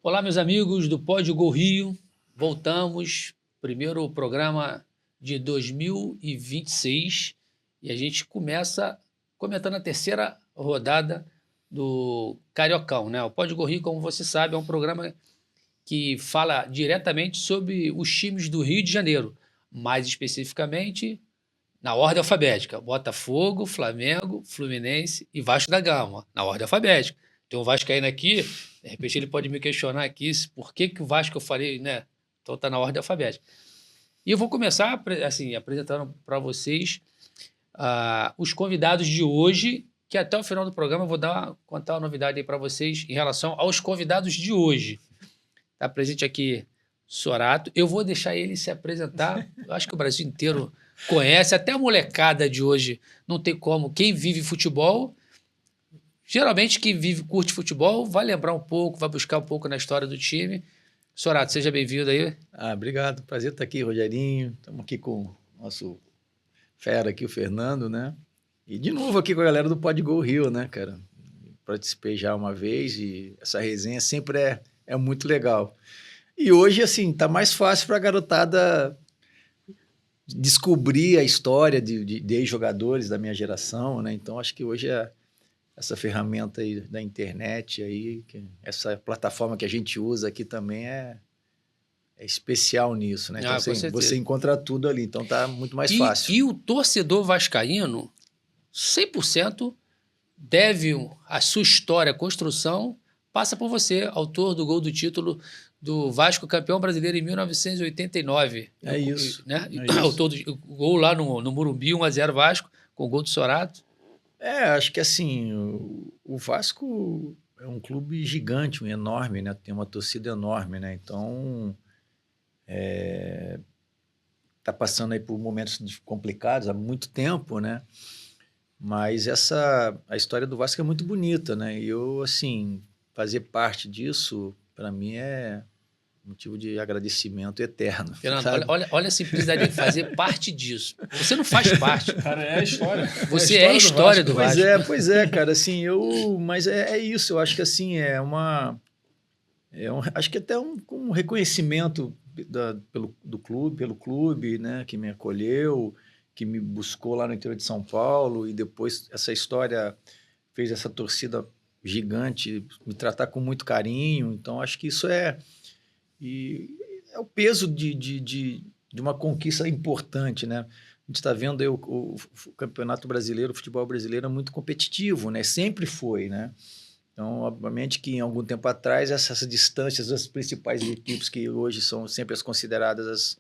Olá, meus amigos do Pod Gol Rio. Voltamos, primeiro programa de 2026 e a gente começa comentando a terceira rodada do Cariocão, né? O Pod Gol Rio, como você sabe, é um programa que fala diretamente sobre os times do Rio de Janeiro, mais especificamente na ordem alfabética: Botafogo, Flamengo, Fluminense e Vasco da Gama, na ordem alfabética. Tem um vascaíno aqui, de repente ele pode me questionar aqui por que o Vasco eu falei, né? Então tá na ordem alfabética. E eu vou começar assim, apresentando para vocês os convidados de hoje, que até o final do programa eu vou contar uma novidade aí para vocês em relação aos convidados de hoje. Está presente aqui Sorato. Eu vou deixar ele se apresentar. Eu acho que o Brasil inteiro conhece, até a molecada de hoje não tem como. Quem vive futebol, geralmente quem curte futebol, vai lembrar um pouco, vai buscar um pouco na história do time. Sorato, seja bem-vindo aí. Obrigado. Prazer estar aqui, Rogerinho. Estamos aqui com o nosso fera aqui, o Fernando, né? E de novo aqui com a galera do Pod Gol Rio, né, cara? Participei já uma vez e essa resenha sempre é muito legal. E hoje, assim, tá mais fácil para a garotada descobrir a história de ex-jogadores da minha geração, né? Então, acho que hoje essa ferramenta aí da internet, aí, essa plataforma que a gente usa aqui também é especial nisso, né? Então, você encontra tudo ali, então tá muito mais fácil. E o torcedor vascaíno, 100% deve a sua história, a construção, passa por você, autor do gol do título do Vasco campeão brasileiro em 1989. É isso. Né? Autor do gol lá no Morumbi, 1-0 Vasco, com o gol do Sorato. Acho que assim, o Vasco é um clube gigante, enorme, né? Tem uma torcida enorme, né? Então, tá passando aí por momentos complicados há muito tempo, né? Mas a história do Vasco é muito bonita, né? E eu, assim, fazer parte disso, para mim, é motivo de agradecimento eterno. Fernando, olha a simplicidade de fazer parte disso. Você não faz parte. Cara, é a história. Você é a história do Vasco. Pois é, cara, assim, mas é isso, eu acho que assim, acho que até um reconhecimento pelo clube, né, que me acolheu, que me buscou lá no interior de São Paulo, e depois essa história fez essa torcida gigante me tratar com muito carinho. Então, acho que isso é o peso de uma conquista importante, né? A gente está vendo aí o Campeonato Brasileiro, o futebol brasileiro é muito competitivo, né? Sempre foi, né? Então, obviamente que em algum tempo atrás, essas distâncias das principais equipes, que hoje são sempre as consideradas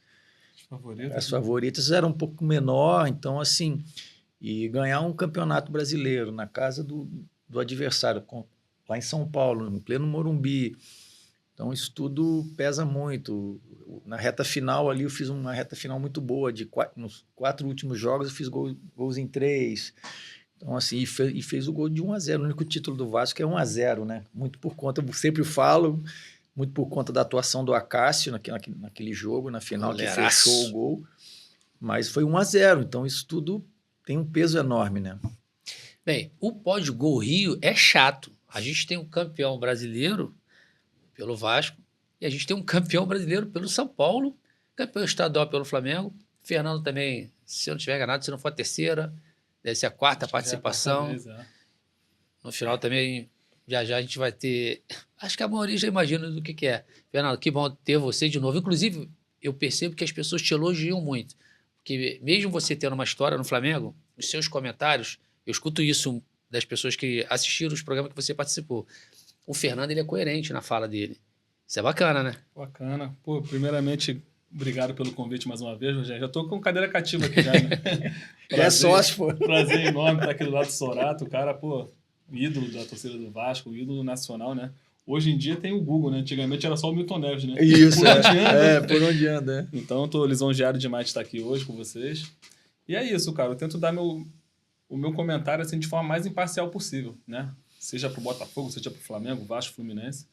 as favoritas, eram um pouco menor. Então, assim, e ganhar um campeonato brasileiro na casa do adversário, lá em São Paulo, em pleno Morumbi. Então, isso tudo pesa muito. Na reta final ali, eu fiz uma reta final muito boa. Nos 4 últimos jogos, eu fiz gols em 3. Então, assim, e fez o gol de 1-0. O único título do Vasco é 1-0, né? Muito por conta, eu sempre falo, muito por conta da atuação do Acácio naquele jogo, na final, que fechou o gol. Mas foi 1-0. Então, isso tudo tem um peso enorme, né? Bem, o Pod Gol Rio é chato. A gente tem um campeão brasileiro pelo Vasco, e a gente tem um campeão brasileiro pelo São Paulo, campeão estadual pelo Flamengo. Fernando também, se eu não estiver enganado, se não for a terceira, deve ser a 4ª participação. No final também, já a gente vai ter... Acho que a maioria já imagina do que é. Fernando, que bom ter você de novo. Inclusive, eu percebo que as pessoas te elogiam muito, porque mesmo você tendo uma história no Flamengo, os seus comentários, eu escuto isso das pessoas que assistiram os programas que você participou. O Fernando, ele é coerente na fala dele. Isso é bacana, né? Bacana. Pô, primeiramente, obrigado pelo convite mais uma vez, Rogério. Já tô com cadeira cativa aqui já, né? É sócio, pô. Prazer enorme estar aqui do lado do Sorato. O cara, pô, o ídolo da torcida do Vasco, o ídolo nacional, né? Hoje em dia tem o Google, né? Antigamente era só o Milton Neves, né? Isso, por onde anda. Então, eu tô lisonjeado demais de estar aqui hoje com vocês. E é isso, cara. Eu tento dar o meu comentário assim, de forma mais imparcial possível, né? Seja para o Botafogo, seja para o Flamengo, Vasco, Fluminense.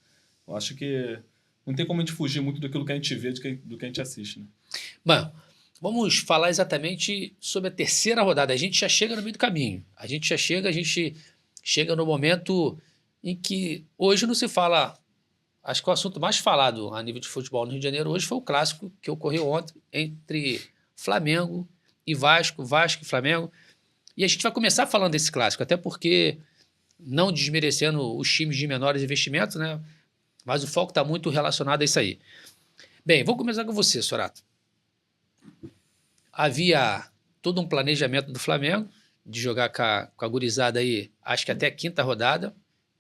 Eu acho que não tem como a gente fugir muito daquilo que a gente vê, do que a gente assiste, né? Bom, vamos falar exatamente sobre a terceira rodada. A gente já chega no meio do caminho. A gente chega no momento em que hoje não se fala acho que o assunto mais falado a nível de futebol no Rio de Janeiro hoje foi o clássico que ocorreu ontem entre Flamengo e Vasco, Vasco e Flamengo. E a gente vai começar falando desse clássico, até porque, não desmerecendo os times de menores investimentos, né? Mas o foco está muito relacionado a isso aí. Bem, vou começar com você, Sorato. Havia todo um planejamento do Flamengo de jogar com a gurizada aí, acho que até a quinta rodada,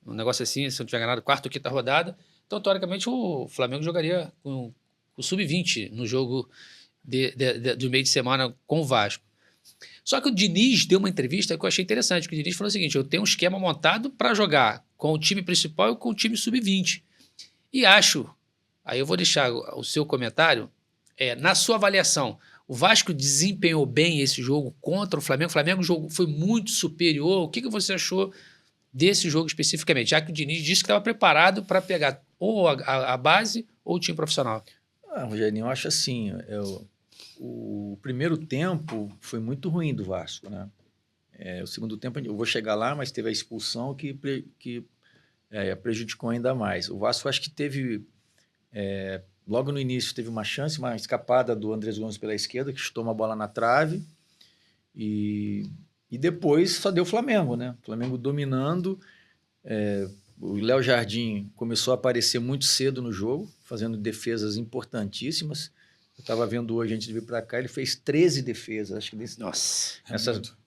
um negócio assim, se eu não tiver enganado, quarta ou quinta rodada. Então, teoricamente, o Flamengo jogaria com o Sub-20 no jogo do meio de semana com o Vasco. Só que o Diniz deu uma entrevista que eu achei interessante, que o Diniz falou o seguinte: eu tenho um esquema montado para jogar com o time principal e com o time Sub-20. E acho, aí eu vou deixar o seu comentário, na sua avaliação, o Vasco desempenhou bem esse jogo contra o Flamengo? O Flamengo foi muito superior. O que você achou desse jogo especificamente? Já que o Diniz disse que estava preparado para pegar ou a base ou o time profissional. Rogerinho, eu acho assim, o primeiro tempo foi muito ruim do Vasco, né? O segundo tempo, eu vou chegar lá, mas teve a expulsão que prejudicou ainda mais. O Vasco acho que teve... logo no início teve uma chance, uma escapada do Andrés Gomes pela esquerda, que chutou uma bola na trave, e depois só deu o Flamengo, né? O Flamengo dominando, o Léo Jardim começou a aparecer muito cedo no jogo, fazendo defesas importantíssimas. Eu estava vendo hoje, antes de vir para cá, ele fez 13 defesas. Acho que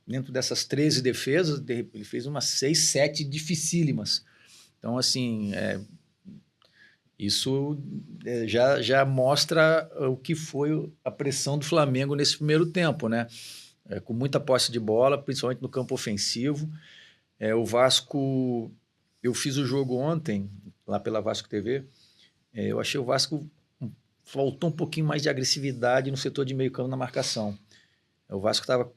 dentro dessas 13 defesas, ele fez umas 6, 7 dificílimas. Então, assim... Isso já mostra o que foi a pressão do Flamengo nesse primeiro tempo, né? Com muita posse de bola, principalmente no campo ofensivo. O Vasco... Eu fiz o jogo ontem, lá pela Vasco TV. Eu achei o Vasco... Faltou um pouquinho mais de agressividade no setor de meio campo na marcação. O Vasco estava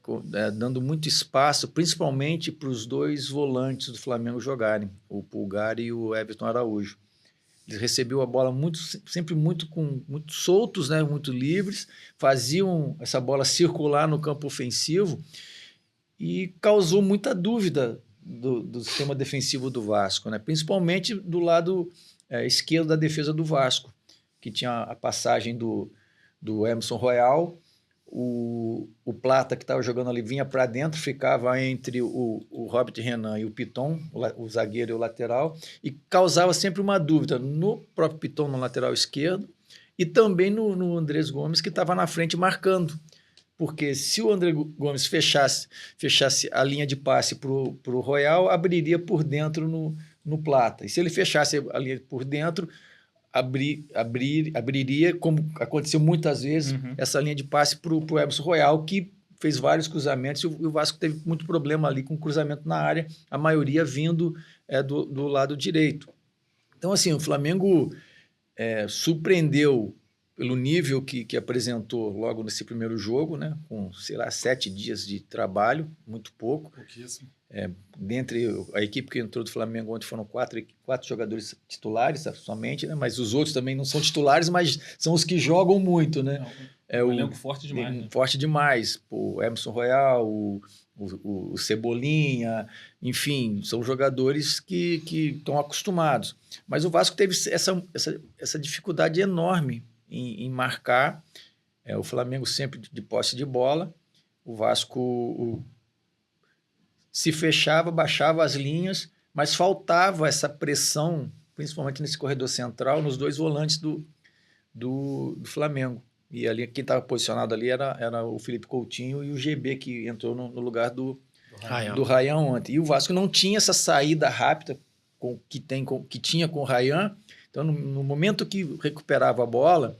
dando muito espaço, principalmente para os dois volantes do Flamengo jogarem, o Pulgar e o Everton Araújo. Eles recebiam a bola sempre muito soltos, né? Muito livres, faziam essa bola circular no campo ofensivo e causou muita dúvida do sistema defensivo do Vasco, né? Principalmente do lado esquerdo da defesa do Vasco, que tinha a passagem do Emerson Royal, o Plata, que estava jogando ali, vinha para dentro, ficava entre o Robert Renan e o Piton, o zagueiro e o lateral, e causava sempre uma dúvida no próprio Piton, no lateral esquerdo, e também no Andrés Gomes, que estava na frente marcando. Porque se o Andrés Gomes fechasse a linha de passe para o Royal, abriria por dentro no Plata. E se ele fechasse a linha por dentro... abriria, como aconteceu muitas vezes, essa linha de passe para o Emerson Royal, que fez vários cruzamentos, e o Vasco teve muito problema ali com cruzamento na área, a maioria vindo do lado direito. Então, assim, o Flamengo surpreendeu pelo nível que apresentou logo nesse primeiro jogo, né? Com, 7 dias de trabalho, muito pouco. Pouquíssimo. Dentre a equipe que entrou do Flamengo ontem foram 4 jogadores titulares somente, né? Mas os outros também não são titulares, mas são os que jogam muito, né? Um elenco forte demais. Né? Forte demais. O Emerson Royal, o Cebolinha, enfim, são jogadores que estão acostumados. Mas o Vasco teve essa dificuldade enorme em marcar. O Flamengo sempre de posse de bola. O Vasco... se fechava, baixava as linhas, mas faltava essa pressão, principalmente nesse corredor central, nos dois volantes do Flamengo. E ali quem estava posicionado ali era o Felipe Coutinho e o GB, que entrou no lugar do Ryan ontem. E o Vasco não tinha essa saída rápida que tinha com o Ryan. Então, no momento que recuperava a bola,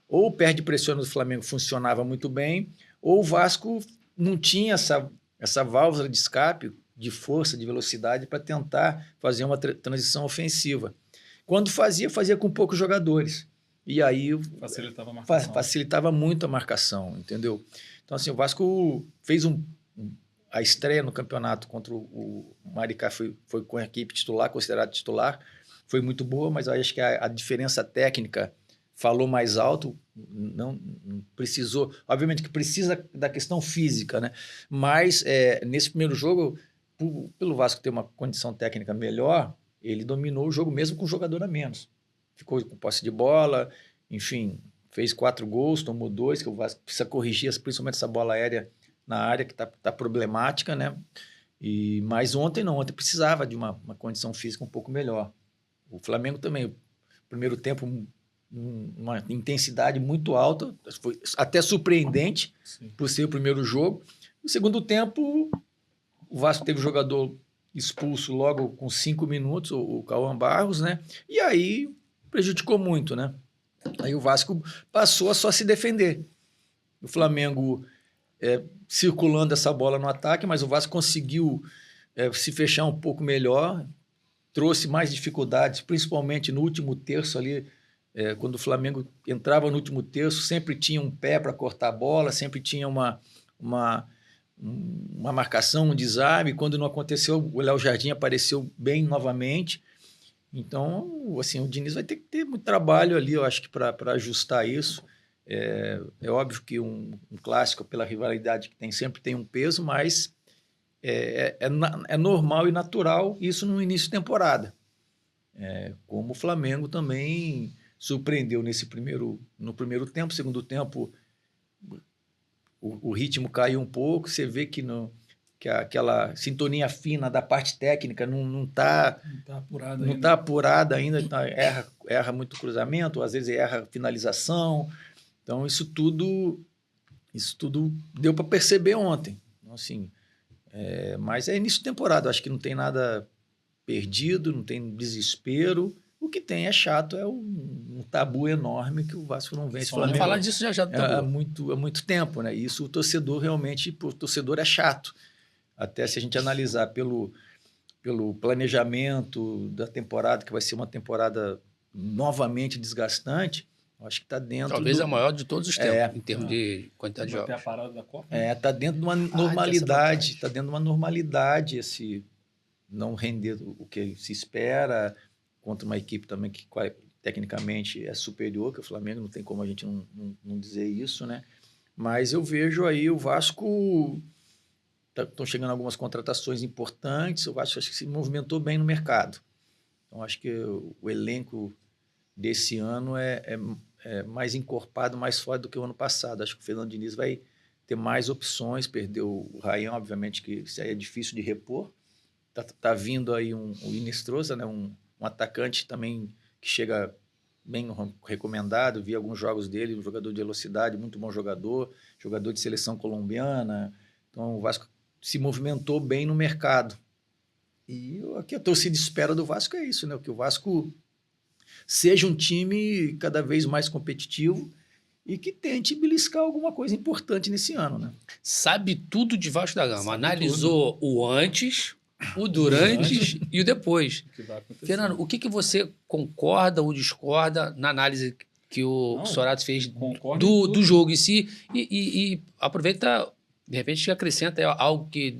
ou o perde pressão do Flamengo funcionava muito bem, ou o Vasco não tinha essa válvula de escape, de força, de velocidade, para tentar fazer uma transição ofensiva. Quando fazia com poucos jogadores. E aí facilitava a marcação. Facilitava muito a marcação, entendeu? Então, assim, o Vasco fez a estreia no campeonato contra o Maricá, foi com a equipe titular, considerado titular, foi muito boa, mas acho que a diferença técnica falou mais alto, não precisou, obviamente que precisa da questão física, né? Mas nesse primeiro jogo, pelo Vasco ter uma condição técnica melhor, ele dominou o jogo mesmo com um jogador a menos. ficou com posse de bola, enfim, fez 4 gols, tomou 2, que o Vasco precisa corrigir, principalmente essa bola aérea na área, que tá problemática, né? Mas ontem precisava de uma condição física um pouco melhor. O Flamengo também, primeiro tempo, uma intensidade muito alta, foi até surpreendente por ser o primeiro jogo. No segundo tempo, o Vasco teve o jogador expulso logo com 5 minutos, o Cauã Barros, né? E aí prejudicou muito, né? Aí o Vasco passou a só se defender. O Flamengo circulando essa bola no ataque, mas o Vasco conseguiu se fechar um pouco melhor, trouxe mais dificuldades, principalmente no último terço ali, quando o Flamengo entrava no último terço, sempre tinha um pé para cortar a bola, sempre tinha uma marcação, um desarme. Quando não aconteceu, o Léo Jardim apareceu bem novamente. Então, assim, o Diniz vai ter que ter muito trabalho ali, eu acho que para ajustar isso. É óbvio que um clássico, pela rivalidade que tem, sempre tem um peso, mas é normal e natural isso no início de temporada. Como o Flamengo também surpreendeu no primeiro tempo. Segundo tempo, o ritmo caiu um pouco. Você vê que aquela sintonia fina da parte técnica não está apurada ainda. Erra muito cruzamento, às vezes erra finalização. Então, isso tudo deu para perceber ontem. Então, assim, mas é início de temporada, acho que não tem nada perdido, não tem desespero. O que tem é chato, é um tabu enorme que o Vasco não vence. Vamos falar disso já do tabu. Há muito tempo, né? Isso o torcedor realmente, o torcedor é chato. Até se a gente analisar pelo planejamento da temporada, que vai ser uma temporada novamente desgastante, acho que está dentro. Talvez a maior de todos os tempos, em termos de quantidade de jogos. Até a parada da Copa. Está dentro de uma normalidade. Está dentro de uma normalidade esse não render o que se espera contra uma equipe também que tecnicamente é superior, que o Flamengo, não tem como a gente não dizer isso, né? Mas eu vejo aí o Vasco. Estão chegando algumas contratações importantes. O Vasco acho que se movimentou bem no mercado. Então, acho que o elenco desse ano é mais encorpado, mais forte do que o ano passado. Acho que o Fernando Diniz vai ter mais opções. Perdeu o Ryan, obviamente, que isso aí é difícil de repor. Tá vindo aí o Inestrosa, né? Um atacante também que chega bem recomendado. Vi alguns jogos dele, um jogador de velocidade, muito bom jogador de seleção colombiana. Então, o Vasco se movimentou bem no mercado. E o que a torcida espera do Vasco é isso, né? Que o Vasco seja um time cada vez mais competitivo e que tente beliscar alguma coisa importante nesse ano, né? Sabe tudo de Vasco da Gama. Analisou o antes, o durante e o depois. Fernando, o que você concorda ou discorda na análise que o Sorato fez do jogo em si? E aproveita, de repente, acrescenta algo que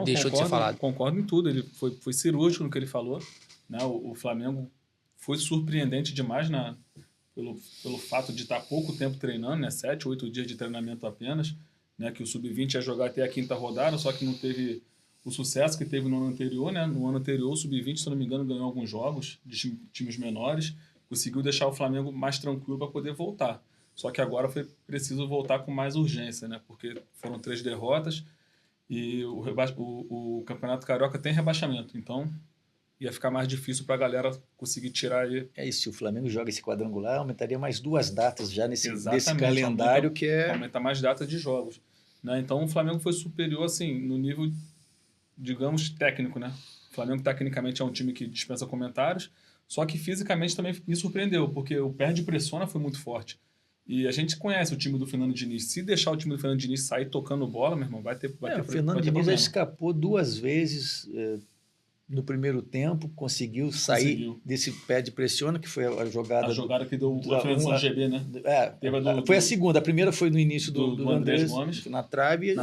deixou de ser falado. Concordo em tudo. Ele foi cirúrgico no que ele falou. Né? O Flamengo foi surpreendente demais pelo fato de estar pouco tempo treinando, né? 7, 8 dias de treinamento apenas, né? Que o Sub-20 ia jogar até a 5ª rodada, só que não teve o sucesso que teve no ano anterior, né? No ano anterior, o Sub-20, se não me engano, ganhou alguns jogos de times menores, conseguiu deixar o Flamengo mais tranquilo para poder voltar. Só que agora foi preciso voltar com mais urgência, né? Porque foram 3 derrotas e o Campeonato Carioca tem rebaixamento, então ia ficar mais difícil para a galera conseguir tirar aí. Isso, se o Flamengo joga esse quadrangular, aumentaria mais 2 datas já nesse calendário que é... Aumenta mais datas de jogos. Né? Então o Flamengo foi superior, assim, no nível, digamos, técnico, né? O Flamengo tecnicamente é um time que dispensa comentários, só que fisicamente também me surpreendeu, porque o perde-pressiona foi muito forte. E a gente conhece o time do Fernando Diniz. Se deixar o time do Fernando Diniz sair tocando bola, meu irmão, vai ter o Fernando Diniz já escapou 2 vezes no primeiro tempo, conseguiu sair desse pé de pressiona, que foi a jogada... A jogada que deu a frente do GB, né? Foi a segunda. A primeira foi no início do Andrés Gomes. Na trave.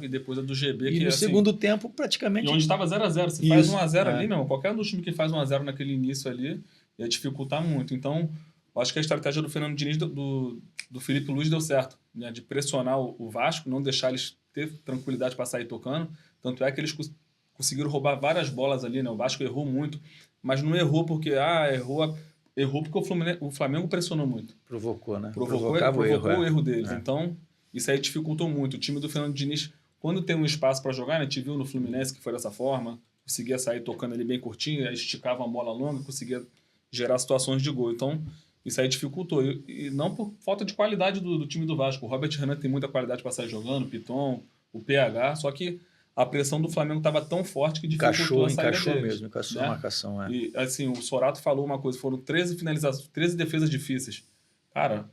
E depois a do GB. E que, no segundo tempo, praticamente... E onde estava 0-0. Se faz 1-0 ali, meu irmão, qualquer um dos times que faz 1-0 naquele início ali, ia dificultar muito. Então, acho que a estratégia do Fernando Diniz, do Felipe Luiz, deu certo. Né? De pressionar o Vasco, não deixar eles ter tranquilidade para sair tocando. Tanto é que eles conseguiram roubar várias bolas ali, né? O Vasco errou muito, mas não errou porque errou errou porque o Flamengo pressionou muito. Provocou, né? Provocou o erro deles. Então, isso aí dificultou muito. O time do Fernando Diniz, quando tem um espaço para jogar, né, a gente viu no Fluminense que foi dessa forma, conseguia sair tocando ali bem curtinho, aí esticava a bola longa, conseguia gerar situações de gol. Então, isso aí dificultou. E não por falta de qualidade do time do Vasco. O Robert Renan tem muita qualidade para sair jogando, o Piton, o PH, só que a pressão do Flamengo estava tão forte que dificultou a saída deles. Encaixou né? a marcação. E assim, o Sorato falou uma coisa, foram 13 finalizações, 13 defesas difíceis. Cara,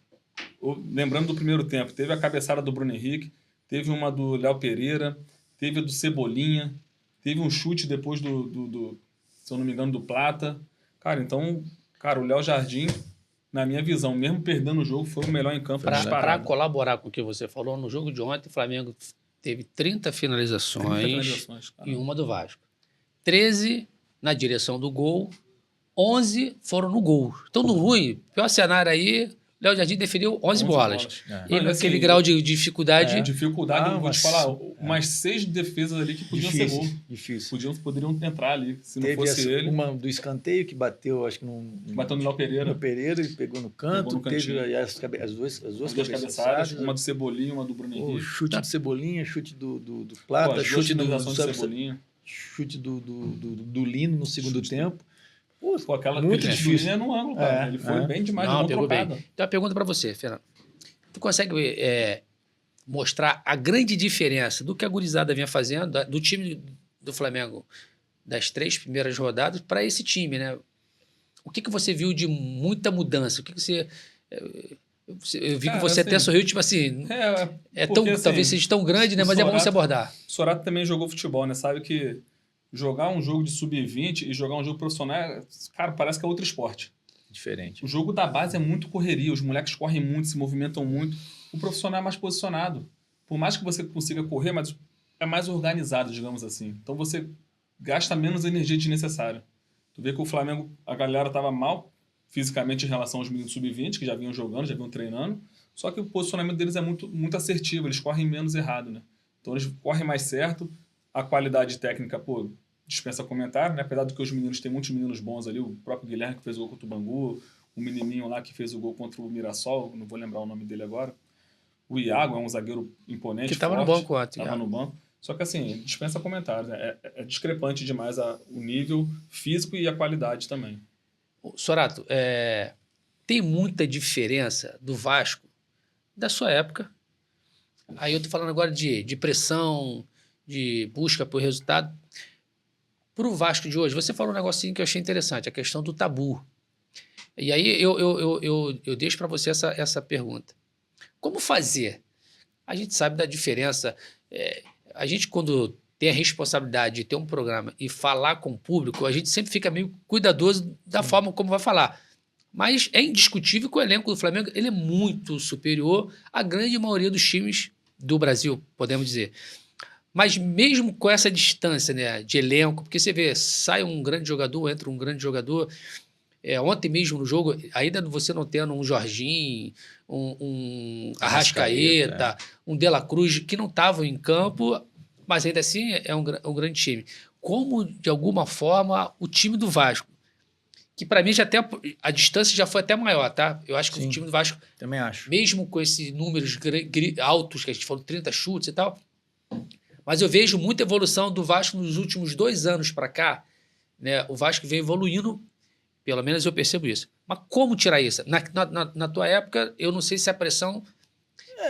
lembrando do primeiro tempo, teve a cabeçada do Bruno Henrique, teve uma do Léo Pereira, teve a do Cebolinha, teve um chute depois se eu não me engano, do Plata. Cara, então, o Léo Jardim, na minha visão, mesmo perdendo o jogo, foi o melhor em campo. Para colaborar com o que você falou, no jogo de ontem, o Flamengo teve 30 finalizações e uma do Vasco. 13 na direção do gol, 11 foram no gol. Então, no ruim, pior cenário aí, Léo Jardim deferiu 11 bolas. E naquele grau de dificuldade... Dificuldade, eu vou te falar, umas 6 defesas ali que podiam ser gol. Difícil. Poderiam entrar ali, se não fosse ele. Uma do escanteio que bateu, acho que bateu no Léo Pereira. No Pereira, ele pegou no canto, teve as duas cabeçadas. Uma do Cebolinha, uma do Bruno Henrique. O chute do Cebolinha, chute do Plata, chute do Cebolinha. Chute do Lino no segundo tempo. Pô, aquela muito difícil. No ângulo, cara. Ele foi bem demais, não pegou bem. Então, uma pergunta para você, Fernando. Tu consegue mostrar a grande diferença do que a gurizada vinha fazendo, do time do Flamengo, das 3 primeiras rodadas, para esse time, né? O que você viu de muita mudança? O que você... Eu vi que você até sorriu, tipo assim... talvez seja tão grande, né? Mas é bom se abordar. O Sorato também jogou futebol, né? Sabe que jogar um jogo de sub-20 e jogar um jogo profissional, cara, parece que é outro esporte. Diferente. O jogo da base é muito correria, os moleques correm muito, se movimentam muito. O profissional é mais posicionado. Por mais que você consiga correr, mas é mais organizado, digamos assim. Então você gasta menos energia desnecessária. Tu vê que o Flamengo, a galera estava mal fisicamente em relação aos meninos sub-20, que já vinham jogando, já vinham treinando, só que o posicionamento deles é muito, muito assertivo, eles correm menos errado, né? Então eles correm mais certo, a qualidade técnica, dispensa comentário, né? Apesar de que os meninos, tem muitos meninos bons ali, o próprio Guilherme que fez o gol contra o Bangu, o menininho lá que fez o gol contra o Mirassol, não vou lembrar o nome dele agora, o Iago é um zagueiro imponente, que estava no banco ontem. Estava no banco. Só que assim, dispensa comentários, né? É discrepante demais o nível físico e a qualidade também. Sorato, tem muita diferença do Vasco da sua época. Aí eu estou falando agora de pressão, de busca por resultado. Para o Vasco de hoje, você falou um negocinho que eu achei interessante, a questão do tabu. E aí eu deixo para você essa pergunta. Como fazer? A gente sabe da diferença. A gente, quando tem a responsabilidade de ter um programa e falar com o público, a gente sempre fica meio cuidadoso da forma como vai falar. Mas é indiscutível que o elenco do Flamengo ele é muito superior à grande maioria dos times do Brasil, podemos dizer. Mas mesmo com essa distância, né, de elenco, porque você vê, sai um grande jogador, entra um grande jogador. Ontem mesmo no jogo, ainda você não tendo um Jorginho, um Arrascaeta, um De La Cruz, que não estavam em campo, mas ainda assim é um grande time. Como, de alguma forma, o time do Vasco, que para mim a distância já foi até maior, tá? Eu acho que o time do Vasco, também acho, mesmo com esses números altos, que a gente falou, 30 chutes e tal, mas eu vejo muita evolução do Vasco nos últimos 2 anos para cá, né? O Vasco vem evoluindo, pelo menos eu percebo isso. Mas como tirar isso? Na tua época, eu não sei se a pressão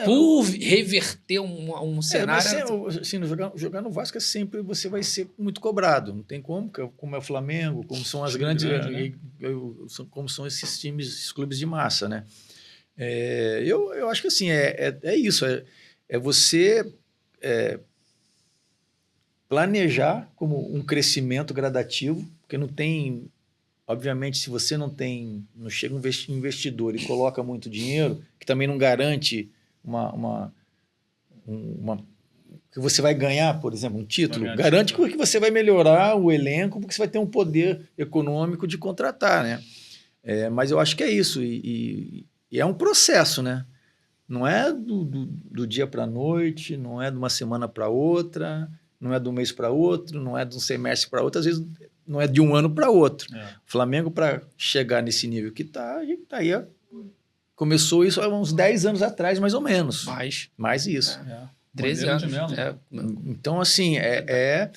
por reverter um cenário... Assim, jogar no Vasco sempre você vai ser muito cobrado. Não tem como é o Flamengo, como são as grandes... como são esses times, esses clubes de massa, né? Eu acho que assim, é isso. É você planejar como um crescimento gradativo, porque não tem... Obviamente, se você não chega um investidor e coloca muito dinheiro, que também não garante que você vai ganhar, por exemplo, um título, garante que você vai melhorar o elenco, porque você vai ter um poder econômico de contratar, né? Mas eu acho que é isso, e é um processo, né? Não é do dia para a noite, não é de uma semana para outra, não é de um mês para outro, não é de um semestre para outro, às vezes não é de um ano para outro. É. O Flamengo, para chegar nesse nível que está, começou isso há uns 10 anos atrás, mais ou menos. Mais isso. 13 Bandeira de anos. Melo. Então, assim, é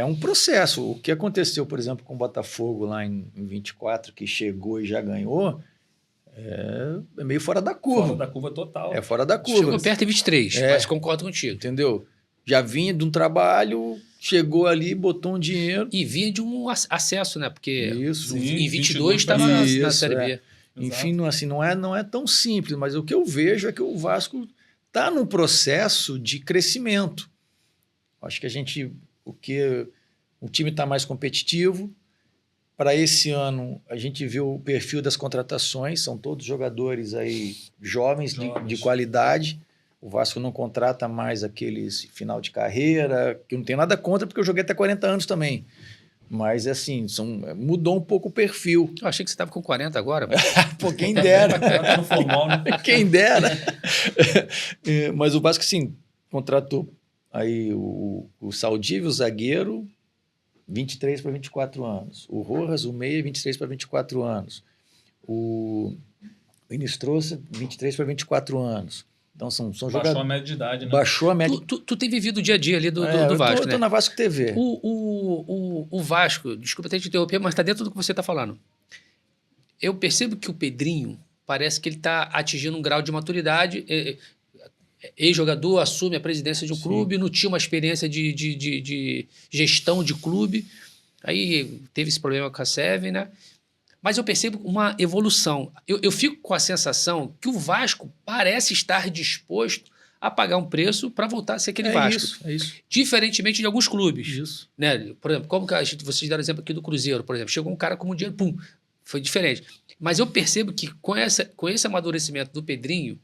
um processo. O que aconteceu, por exemplo, com o Botafogo lá em 24, que chegou e já ganhou, é meio fora da curva. Fora da curva total. É fora da curva. Chegou perto em 23, mas concordo contigo. Entendeu? Já vinha de um trabalho, chegou ali, botou um dinheiro. E vinha de um acesso, né? Porque Isso. em 22 estava na Série B. Enfim, não é tão simples, mas o que eu vejo é que o Vasco está num processo de crescimento. Acho que o time está mais competitivo. Para esse ano, a gente viu o perfil das contratações, são todos jogadores aí jovens. De qualidade. O Vasco não contrata mais aqueles final de carreira, que eu não tenho nada contra, porque eu joguei até 40 anos também. Mas, assim, mudou um pouco o perfil. Eu achei que você estava com 40 agora. Pô, quem dera. Tá no formal, né? Quem dera. Mas o Vasco, sim, contratou aí o Saldívio, o zagueiro, 23 para 24 anos. O Rojas, o meia, 23 para 24 anos. O Inistrosa, 23 para 24 anos. Então, são jogadores... Baixou a média de idade, né? Baixou a média... Tu tem vivido o dia a dia ali do Vasco, né? Eu tô na Vasco TV. O Vasco, desculpa até te interromper, mas está dentro do que você está falando. Eu percebo que o Pedrinho parece que ele está atingindo um grau de maturidade. Ex-jogador, assume a presidência de um clube, não tinha uma experiência de gestão de clube. Aí teve esse problema com a Seven, né? Mas eu percebo uma evolução. Eu fico com a sensação que o Vasco parece estar disposto a pagar um preço para voltar a ser aquele Vasco. É isso. Diferentemente de alguns clubes. Isso. Né? Por exemplo, como que vocês deram exemplo aqui do Cruzeiro, por exemplo. Chegou um cara com um dinheiro, pum, foi diferente. Mas eu percebo que com esse amadurecimento do Pedrinho,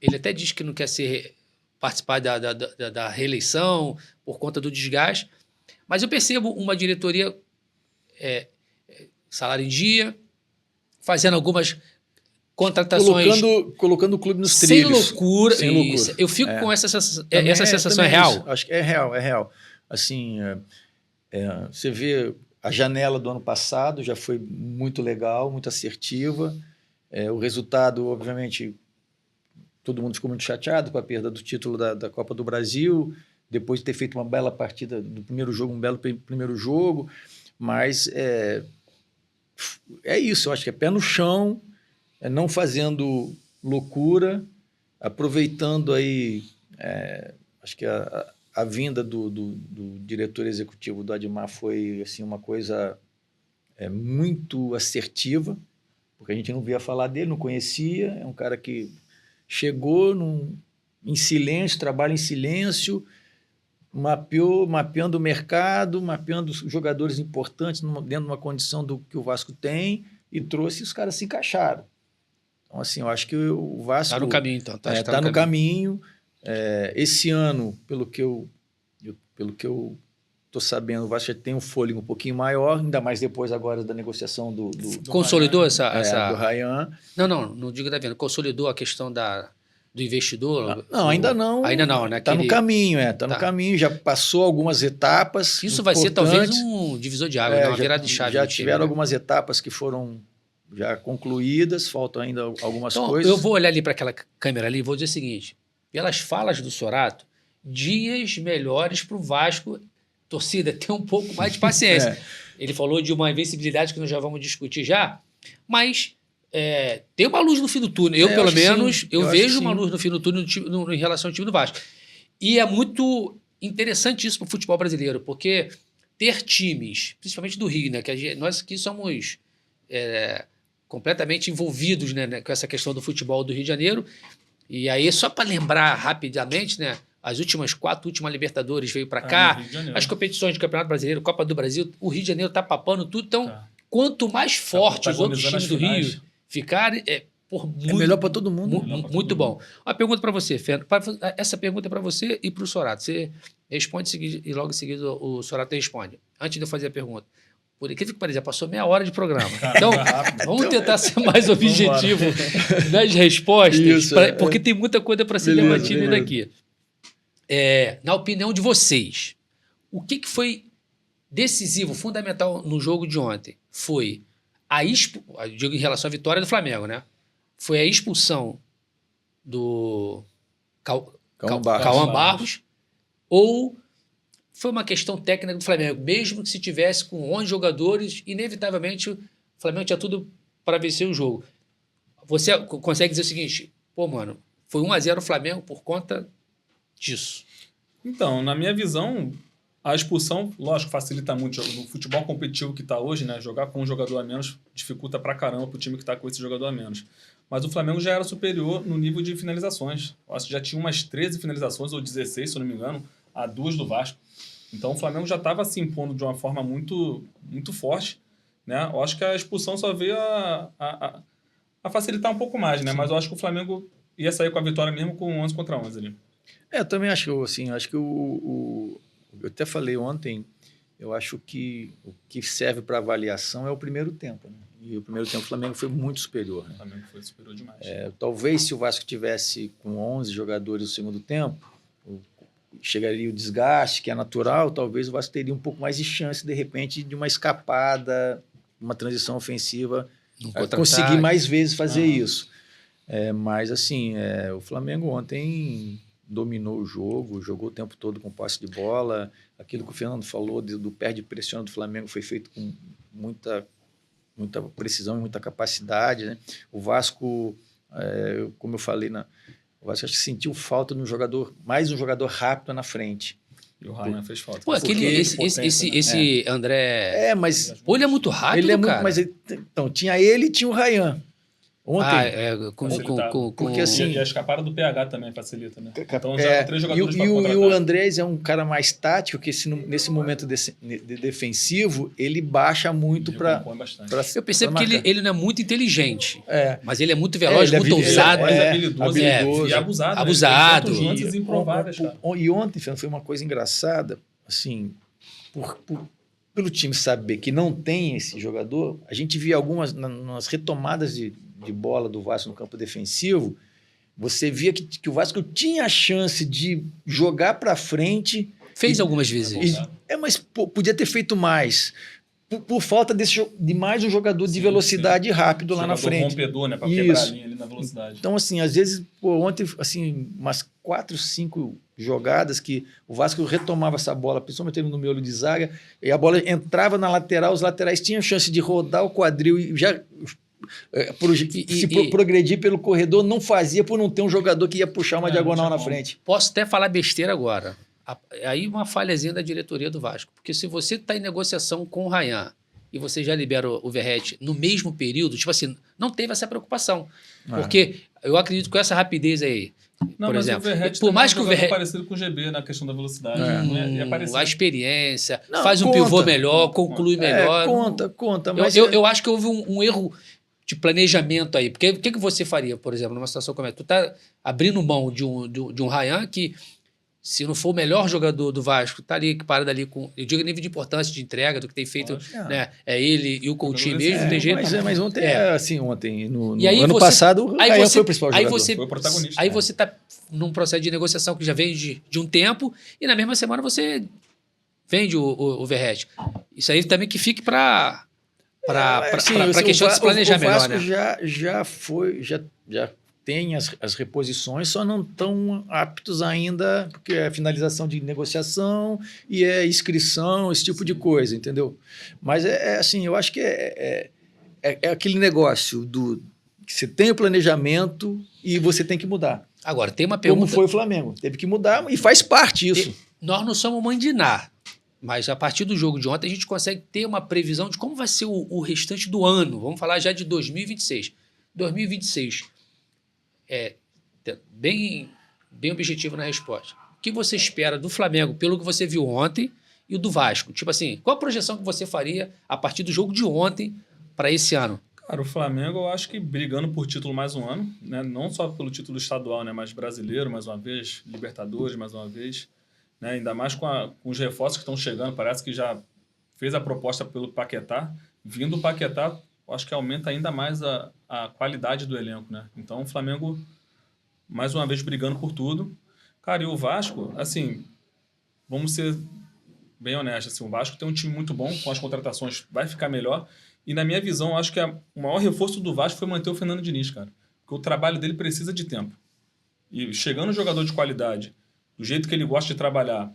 ele até diz que não quer participar da reeleição por conta do desgaste, mas eu percebo uma diretoria... salário em dia, fazendo algumas contratações... Colocando o clube nos sem trilhos. Loucura. Sem loucura. Eu fico com essa sensação. Também Essa sensação é real? Isso. Acho que é real. Assim, você vê a janela do ano passado, já foi muito legal, muito assertiva. O resultado, obviamente, todo mundo ficou muito chateado com a perda do título da Copa do Brasil, depois de ter feito uma bela partida do primeiro jogo, um belo primeiro jogo, mas... É isso, eu acho que é pé no chão, não fazendo loucura, aproveitando aí, acho que a vinda do diretor executivo do Admar foi assim, uma coisa muito assertiva, porque a gente não via falar dele, não conhecia, é um cara que chegou em silêncio, trabalha em silêncio, mapeando o mercado, mapeando os jogadores importantes dentro de uma condição do que o Vasco tem e trouxe e os caras se encaixaram. Então, assim, eu acho que o Vasco... Está no caminho, então. Está no caminho. Esse ano, pelo que eu estou sabendo, o Vasco já tem um fôlego um pouquinho maior, ainda mais depois agora da negociação do Consolidou do Ryan. Não digo da venda. Consolidou a questão do investidor? Não, ainda não. Ainda não, né? Está no caminho, no caminho, já passou algumas etapas. Isso vai ser talvez um divisor de água, uma virada de chave. Já tiveram algumas etapas que foram já concluídas, faltam ainda algumas coisas. Eu vou olhar ali para aquela câmera ali e vou dizer o seguinte: pelas falas do Sorato, dias melhores para o Vasco, torcida, ter um pouco mais de paciência. Ele falou de uma invencibilidade que nós já vamos discutir já, mas... tem uma luz no fim do túnel. Eu pelo menos, eu vejo uma luz no fim do túnel em relação ao time do Vasco. E é muito interessante isso para o futebol brasileiro, porque ter times, principalmente do Rio, né, que nós aqui somos completamente envolvidos, né, com essa questão do futebol do Rio de Janeiro. E aí, só para lembrar rapidamente, né, as quatro últimas Libertadores veio para cá, as competições de Campeonato Brasileiro, Copa do Brasil, o Rio de Janeiro está papando tudo. Então, quanto mais forte os outros times do Rio ficarem, melhor para todo mundo. Muito bom. Uma pergunta para você, Fernando. Essa pergunta é para você e para o Sorato. Você responde e logo em seguida o Sorato responde. Antes de eu fazer a pergunta. Por incrível que pareça, passou meia hora de programa. Então, vamos tentar ser mais objetivo nas respostas, porque tem muita coisa para ser debatida daqui. Na opinião de vocês, o que foi decisivo, fundamental no jogo de ontem foi digo em relação à vitória do Flamengo, né? Foi a expulsão do Cauã Cauã Barros, ou foi uma questão técnica do Flamengo? Mesmo que se tivesse com 11 jogadores, inevitavelmente o Flamengo tinha tudo para vencer o jogo. Você consegue dizer o seguinte, pô, mano, foi 1-0 o Flamengo por conta disso. Então, na minha visão, a expulsão, lógico, facilita muito. No futebol competitivo que está hoje, né? Jogar com um jogador a menos dificulta pra caramba pro time que está com esse jogador a menos. Mas o Flamengo já era superior no nível de finalizações. Eu acho que já tinha umas 13 finalizações, ou 16, se eu não me engano, a 2 do Vasco. Então o Flamengo já estava se impondo de uma forma muito, muito forte, né? Eu acho que a expulsão só veio a facilitar um pouco mais, né? Sim. Mas eu acho que o Flamengo ia sair com a vitória mesmo com 11 contra 11 ali. Eu também acho, assim, acho que eu até falei ontem, eu acho que o que serve para avaliação é o primeiro tempo, né? E o primeiro tempo o Flamengo foi muito superior, né? O Flamengo foi superior demais. Talvez se o Vasco tivesse com 11 jogadores no segundo tempo, chegaria o desgaste, que é natural, talvez o Vasco teria um pouco mais de chance, de repente, de uma escapada, uma transição ofensiva, conseguir mais vezes fazer isso. Mas, assim, o Flamengo ontem dominou o jogo, jogou o tempo todo com posse de bola. Aquilo que o Fernando falou do perde pressiona do Flamengo foi feito com muita precisão e muita capacidade, né? O Vasco, como eu falei, o Vasco acho que sentiu falta no jogador, mais um jogador rápido na frente. E o Ryan fez falta. Pô, esse André... mas... Pô, ele é muito rápido, ele é muito, cara. mas então, tinha ele e tinha o Ryan. Ontem. Porque assim... E a escapada do PH também facilita, né? Então já 3 jogadores para contratar. E o Andrés é um cara mais tático, que nesse momento defensivo, ele baixa muito para... Eu percebo que ele não é muito inteligente, mas ele é muito veloz, muito ousado. Habilidoso e abusado. Abusado. E ontem, Fernando, foi uma coisa engraçada, assim, pelo time saber que não tem esse jogador, a gente via algumas, nas retomadas de bola do Vasco no campo defensivo, você via que o Vasco tinha a chance de jogar para frente. Fez algumas vezes. Mas podia ter feito mais. Por falta de mais um jogador de velocidade rápido lá na frente. Rompedor, né? Para quebrar a linha ali na velocidade. Então, assim, às vezes, ontem, assim, umas 4, 5 jogadas que o Vasco retomava essa bola, principalmente no miolo de zaga, e a bola entrava na lateral, os laterais tinham chance de rodar o quadril e já... progredir pelo corredor, não fazia por não ter um jogador que ia puxar uma diagonal na frente. Posso até falar besteira agora. Aí uma falhazinha da diretoria do Vasco. Porque se você está em negociação com o Ryan e você já libera o Verratti no mesmo período, tipo assim, não teve essa preocupação. Porque eu acredito que com essa rapidez aí, não, por mas exemplo, o Verratti por mais que o Verratti parecido com o GB na questão da velocidade, a experiência, faz um pivô melhor, conclui melhor. Conta, mas eu acho que houve um erro de planejamento aí. Porque o que você faria, por exemplo, numa situação como essa? Tu tá abrindo mão de um Ryan que, se não for o melhor jogador do Vasco, tá ali equiparado ali com, eu digo, nível de importância de entrega do que tem feito, né? Ele e o Coutinho mesmo, não tem jeito. Mas ontem ontem, no ano passado, o Ryan foi o principal jogador. Foi o protagonista. Aí você tá num processo de negociação que já vem de um tempo, e na mesma semana você vende o Verratti. Isso aí também que fique para questão de se planejar melhor, né? Já tem as reposições, só não estão aptos ainda, porque é finalização de negociação e é inscrição, esse tipo de coisa, entendeu? Mas assim, eu acho que é aquele negócio que você tem o planejamento e você tem que mudar. Agora, tem uma pergunta... Como foi o Flamengo? Teve que mudar e faz parte isso. Nós não somos mandinar. Mas a partir do jogo de ontem a gente consegue ter uma previsão de como vai ser o restante do ano. Vamos falar já de 2026. 2026 bem objetivo na resposta. O que você espera do Flamengo pelo que você viu ontem e o do Vasco? Tipo assim, qual a projeção que você faria a partir do jogo de ontem para esse ano? Cara, o Flamengo eu acho que brigando por título mais um ano, né? Não só pelo título estadual, né? Mas brasileiro mais uma vez, Libertadores mais uma vez. Né? Ainda mais com os reforços que estão chegando, parece que já fez a proposta pelo Paquetá. Vindo o Paquetá, acho que aumenta ainda mais a qualidade do elenco, né? Então o Flamengo, mais uma vez, brigando por tudo. Cara, e o Vasco, assim, vamos ser bem honesto. Assim, o Vasco tem um time muito bom, com as contratações vai ficar melhor. E na minha visão, eu acho que o maior reforço do Vasco foi manter o Fernando Diniz, cara. Porque o trabalho dele precisa de tempo. E chegando um jogador de qualidade, do jeito que ele gosta de trabalhar,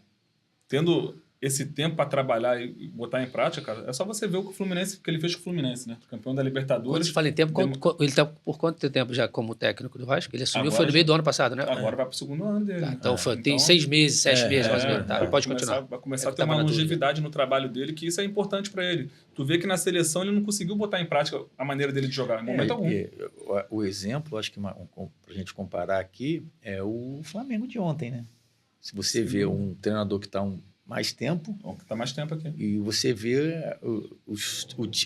tendo esse tempo para trabalhar e botar em prática, cara, é só você ver o que ele fez com o Fluminense, né? Campeão da Quando Libertadores. você fala em tempo, ele está por quanto tempo já como técnico do Vasco? Ele assumiu, Agora foi no meio do ano passado, né? Agora vai para o segundo ano dele. Tá, né? então, tem 6 meses, 7 meses, mais ou menos. Tá, pode continuar. Vai começar a que ter uma tava na dúvida. longevidade no trabalho dele, que isso é importante para ele. Tu vê que na seleção ele não conseguiu botar em prática a maneira dele de jogar, em momento algum. O exemplo, acho que para a gente comparar aqui, é o Flamengo de ontem, né? Se você vê um treinador que está mais tempo, Tá mais tempo aqui. e você vê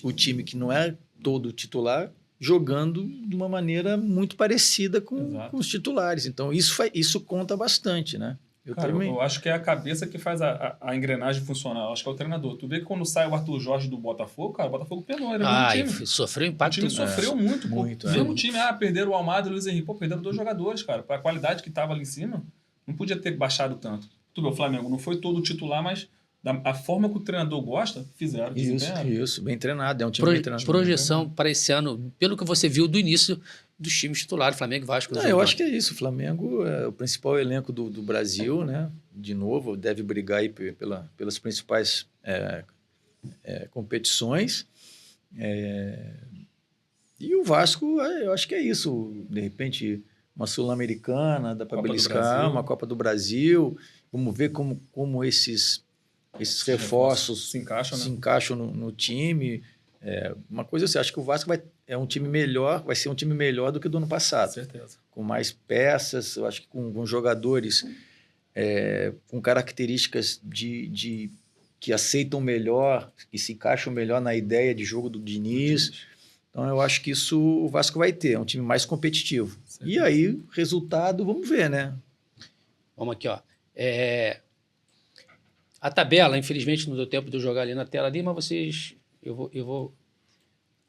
o time que não é todo titular jogando de uma maneira muito parecida com os titulares. Então, isso conta bastante, né? Eu acho que é a cabeça que faz a engrenagem funcionar. Eu acho que é o treinador. Tu vê que quando sai o Arthur Jorge do Botafogo, cara, o Botafogo penou. Sofreu impacto. O time sofreu muito. Muito. O time, perderam o Almada e o Luiz Henrique. Perderam 2 jogadores, cara. Para a qualidade que estava ali em cima, não podia ter baixado tanto. Tu vê, o Flamengo não foi todo titular, mas a forma que o treinador gosta, fizeram. Isso, bem treinado. É um time bem treinado. Projeção para esse ano, pelo que você viu do início dos times titulares, Flamengo e Vasco. Eu acho que é isso. O Flamengo é o principal elenco do Brasil, né? De novo, deve brigar aí pelas principais competições. E o Vasco, eu acho que é isso. De repente, uma Sul-Americana, dá para beliscar, uma Copa do Brasil. Vamos ver como esses reforços se encaixam no time. Uma coisa assim, acho que o Vasco vai ser um time melhor do que do ano passado. Com certeza. Com mais peças, eu acho que com jogadores com características que aceitam melhor, que se encaixam melhor na ideia de jogo do Diniz. Então, eu acho que isso o Vasco vai ter, é um time mais competitivo. Certo. E aí, resultado, vamos ver, né? Vamos aqui, ó. A tabela, infelizmente, não deu tempo de eu jogar ali na tela ali, mas vocês... Eu vou...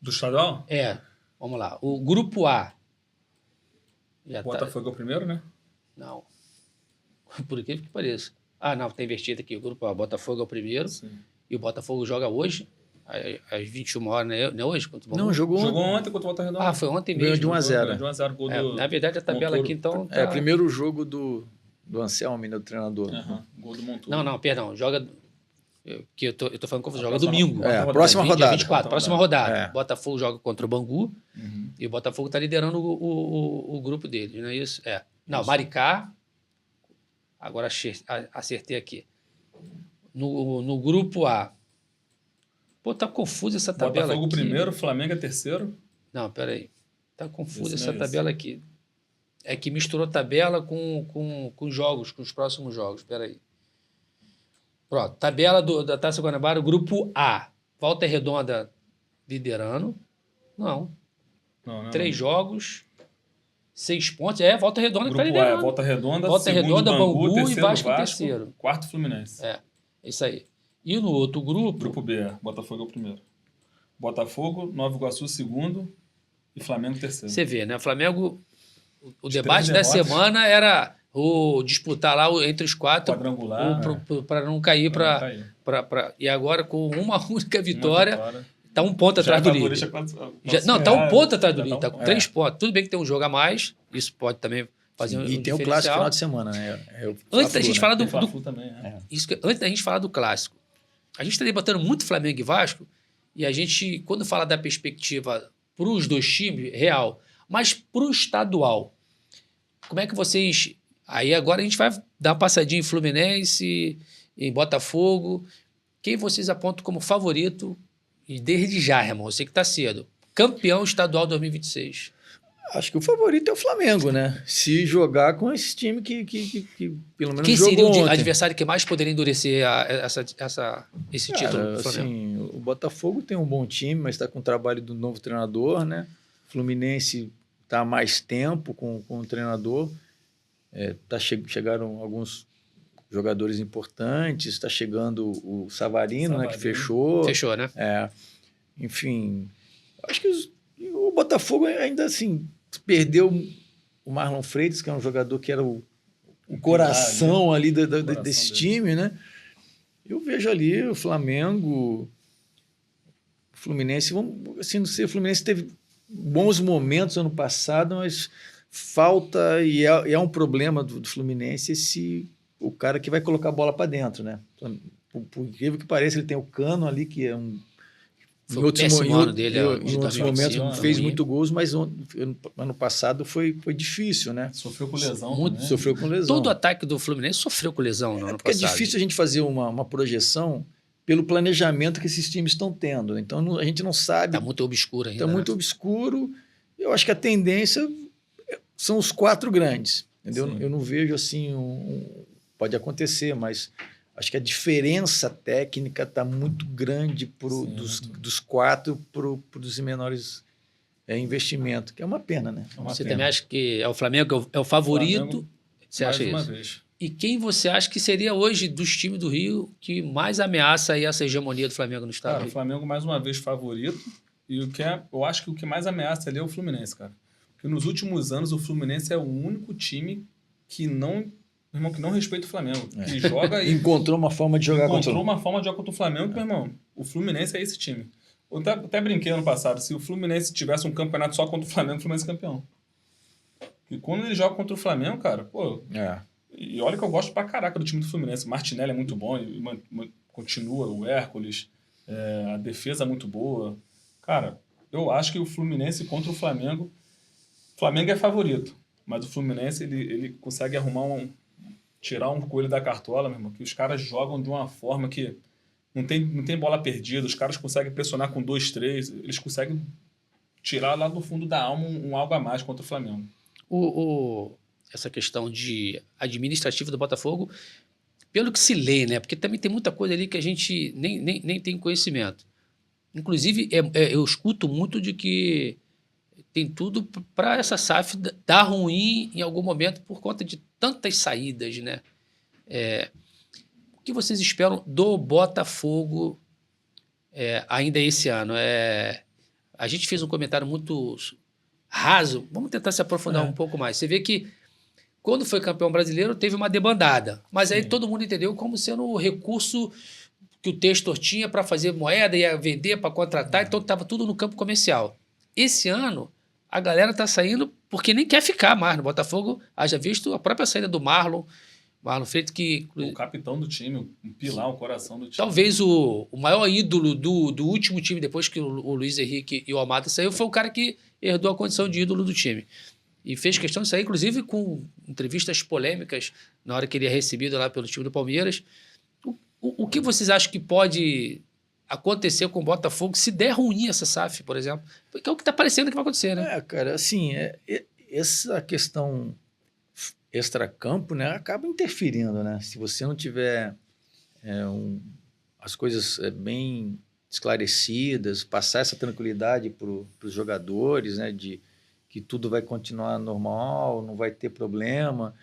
Do estadual? Vamos lá. O grupo A. O Botafogo é o primeiro, né? Não. Por incrível que pareça. Não, tá invertido aqui. O grupo A, Botafogo é o primeiro. Sim. E o Botafogo joga hoje, às 21 horas, não é hoje? Não, jogou ontem contra o Volta Redonda. Foi ontem mesmo. Ganhou de 1-0. De 1-0, gol do... Na verdade, a tabela aqui, então... É o primeiro jogo do Anselmo, do treinador. Gol do Montoro. Não, perdão. Joga... Que eu tô falando que joga domingo. Próxima rodada. 24, próxima rodada. Botafogo joga contra o Bangu. E o Botafogo está liderando o grupo dele, não é isso? Não, Maricá. Agora acertei aqui. No grupo A. Pô, tá confusa essa tabela Botafogo aqui. primeiro, Flamengo é terceiro. Não, peraí. Tá confusa essa tabela aqui. É que misturou tabela com jogos, com os próximos jogos. Peraí. Pronto, tabela da Taça Guanabara, grupo A. Volta Redonda liderando. Não. 3 jogos, 6 pontos. Volta Redonda que tá liderando. Volta Redonda, Volta Redonda, Bangu e Vasco em Vasco, terceiro. Quarto Fluminense. Isso aí. E no outro grupo... Grupo B, Botafogo é o primeiro. Botafogo, Nova Iguaçu segundo e Flamengo terceiro. Você vê, né? Flamengo... O debate da semana era... disputar lá entre os 4 para não cair e agora com uma única vitória está 1 ponto atrás do líder. Está 1 ponto atrás do líder, está com 3 pontos. Tudo bem que tem um jogo a mais, isso pode também fazer e tem o clássico final de semana, né? Antes da gente falar do também, antes da gente falar do clássico, a gente está debatendo muito Flamengo e Vasco e a gente, quando fala da perspectiva para os 2 times, real, mas para o estadual, como é que vocês... Aí agora a gente vai dar uma passadinha em Fluminense, em Botafogo. Quem vocês apontam como favorito, e desde já, irmão, eu sei que está cedo, campeão estadual 2026? Acho que o favorito é o Flamengo, né? Se jogar com esse time que pelo menos quem jogou seria ontem. O adversário que mais poderia endurecer esse título do Flamengo? Assim, o Botafogo tem um bom time, mas está com o trabalho do novo treinador, né? O Fluminense está há mais tempo com o treinador. Chegaram alguns jogadores importantes, está chegando o Savarino, né, que fechou. Fechou, né? Enfim, acho que o Botafogo ainda assim perdeu o Marlon Freitas, que é um jogador que era o coração ali desse time, né? Eu vejo ali o Flamengo, o Fluminense, assim, não sei, o Fluminense teve bons momentos ano passado, mas falta, e é um problema do Fluminense, o cara que vai colocar a bola para dentro, né? Por incrível que pareça, ele tem o Cano ali, que é um... Foi o péssimo ano dele, em de outros 2025, momentos fez ruim. muito gols, mas ano passado foi difícil, né? Sofreu com lesão Muito. também. Sofreu com lesão. Todo ataque do Fluminense sofreu com lesão no ano Porque passado. é difícil a gente fazer uma projeção pelo planejamento que esses times estão tendo. Então a gente não sabe. Está muito obscuro ainda. Está muito obscuro. Eu acho que a tendência são os 4 grandes. Entendeu? Sim. Eu não vejo assim. Pode acontecer, mas acho que a diferença técnica está muito grande dos 4 para os menores investimentos, que é uma pena, né? Você também acha que o Flamengo é o favorito? Flamengo, Você acha mais uma isso? vez. E quem você acha que seria hoje dos times do Rio que mais ameaça aí essa hegemonia do Flamengo no estado? Cara, o Flamengo mais uma vez favorito. E eu acho que o que mais ameaça ali é o Fluminense, cara. Porque nos últimos anos o Fluminense é o único time que não respeita o Flamengo. Que joga e encontrou uma forma de jogar contra o Flamengo, meu irmão. O Fluminense é esse time. Eu até brinquei ano passado, se o Fluminense tivesse um campeonato só contra o Flamengo é campeão. E quando ele joga contra o Flamengo, cara, pô... E olha que eu gosto pra caraca do time do Fluminense. O Martinelli é muito bom, e continua, o Hércules, a defesa é muito boa. Cara, eu acho que o Fluminense contra o Flamengo é favorito, mas o Fluminense ele consegue tirar um coelho da cartola, meu irmão, que os caras jogam de uma forma que não tem bola perdida, os caras conseguem pressionar com 2, 3, eles conseguem tirar lá do fundo da alma um algo a mais contra o Flamengo. Essa questão de administrativa do Botafogo, pelo que se lê, né? Porque também tem muita coisa ali que a gente nem tem conhecimento. Inclusive, eu escuto muito de que tem tudo para essa SAF dar ruim em algum momento por conta de tantas saídas, né? O que vocês esperam do Botafogo ainda esse ano? A gente fez um comentário muito raso. Vamos tentar se aprofundar um pouco mais. Você vê que quando foi campeão brasileiro, teve uma debandada. Mas aí todo mundo entendeu como sendo o recurso que o Testor tinha para fazer moeda, ia vender, para contratar, então estava tudo no campo comercial. Esse ano, a galera está saindo porque nem quer ficar mais no Botafogo. Haja visto a própria saída do Marlon Freitas, que... O capitão do time, um pilar, o coração do time. Talvez o maior ídolo do último time, depois que o Luiz Henrique e o Almada saiu, foi o cara que herdou a condição de ídolo do time. E fez questão de sair, inclusive, com entrevistas polêmicas na hora que ele é recebido lá pelo time do Palmeiras. O que vocês acham que pode acontecer com o Botafogo se der ruim essa SAF, por exemplo? Porque é o que está parecendo que vai acontecer, né? Cara, assim, essa questão extracampo, né, acaba interferindo, né? Se você não tiver as coisas bem esclarecidas, passar essa tranquilidade para os jogadores, né, de que tudo vai continuar normal, não vai ter problema,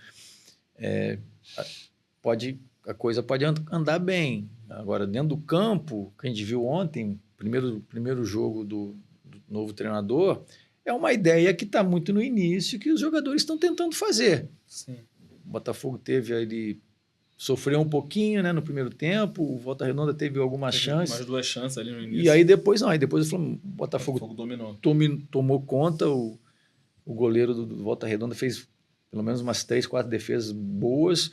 a coisa pode andar bem. Agora, dentro do campo, que a gente viu ontem, primeiro jogo do novo treinador, é uma ideia que está muito no início, que os jogadores estão tentando fazer. Sim. O Botafogo sofreu um pouquinho, né, no primeiro tempo, o Volta Redonda teve algumas chances. Mais 2 chances ali no início. E aí depois o Botafogo dominou. Tomou conta, o goleiro do Volta Redonda fez pelo menos umas 3, 4 defesas boas.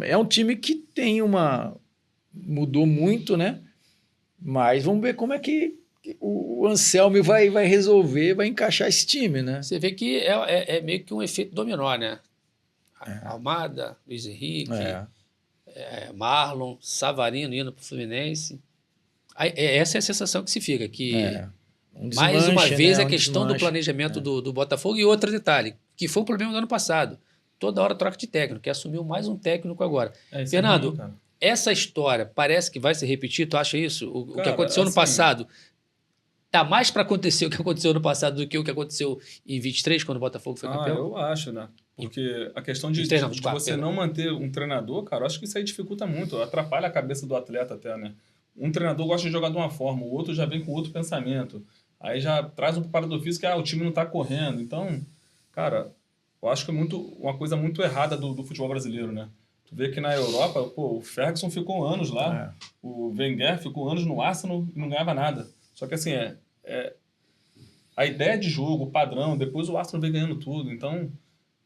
É um time que mudou muito, né? Mas vamos ver como é que o Anselmi vai resolver, vai encaixar esse time, né? Você vê que é meio que um efeito dominó, né? Almada, Luiz Henrique, Marlon, Savarino indo para o Fluminense. Essa é a sensação que se fica, que mais uma vez a questão do planejamento do Botafogo. E outro detalhe, que foi o problema do ano passado. Toda hora troca de técnico, que assumiu mais um técnico agora. Fernando, essa história parece que vai se repetir, tu acha isso? O que aconteceu no passado, tá mais para acontecer o que aconteceu no passado do que o que aconteceu em 23, quando o Botafogo foi campeão? Eu acho, né? Porque a questão de você não manter um treinador, cara, eu acho que isso aí dificulta muito, atrapalha a cabeça do atleta até, né? Um treinador gosta de jogar de uma forma, o outro já vem com outro pensamento. Aí já traz um preparador físico que o time não tá correndo. Então, cara, eu acho que é uma coisa muito errada do futebol brasileiro, né? Tu vê que na Europa, pô, o Ferguson ficou anos lá, o Wenger ficou anos no Arsenal e não ganhava nada. Só que assim, a ideia de jogo, o padrão, depois o Arsenal vem ganhando tudo. Então,